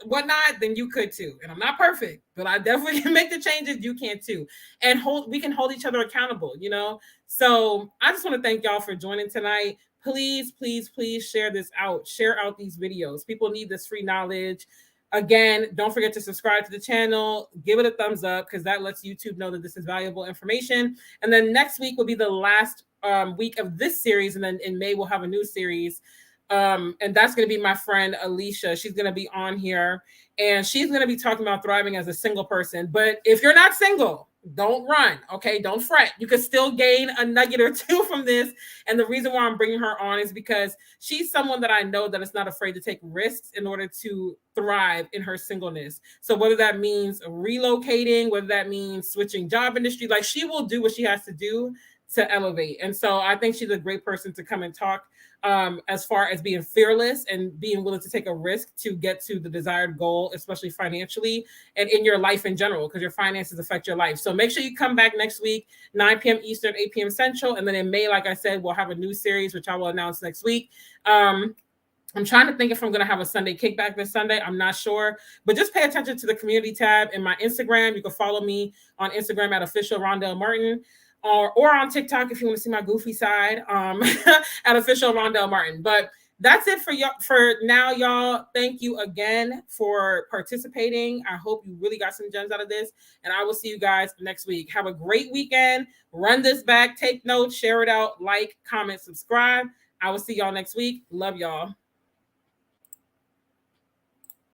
whatnot, then you could too. And I'm not perfect, but I definitely can make the changes. You can too. And we can hold each other accountable, you know? So I just want to thank y'all for joining tonight. Please, please, please share this out. Share out these videos. People need this free knowledge. Again, don't forget to subscribe to the channel. Give it a thumbs up because that lets YouTube know that this is valuable information. And then next week will be the last week of this series. And then in May, we'll have a new series. And that's going to be my friend Alicia. She's going to be on here and she's going to be talking about thriving as a single person. But if you're not single, don't run. Okay. Don't fret. You can still gain a nugget or two from this. And the reason why I'm bringing her on is because she's someone that I know that is not afraid to take risks in order to thrive in her singleness. So whether that means relocating, whether that means switching job industry, like, she will do what she has to do to elevate. And so I think she's a great person to come and talk as far as being fearless and being willing to take a risk to get to the desired goal, especially financially and in your life in general, because your finances affect your life. So make sure you come back next week, 9 p.m. Eastern, 8 p.m. Central. And then in May, like I said, we'll have a new series, which I will announce next week. I'm trying to think if I'm going to have a Sunday kickback this Sunday. I'm not sure, but just pay attention to the community tab in my Instagram. You can follow me on Instagram at official Rondelle Martin, or on TikTok if you want to see my goofy side at official Rondelle Martin. But that's it for y'all for now, y'all. Thank you again for participating. I hope you really got some gems out of this, and I will see you guys next week. Have a great weekend. Run this back, take notes, share it out, like, comment, subscribe. I will see y'all next week. Love y'all.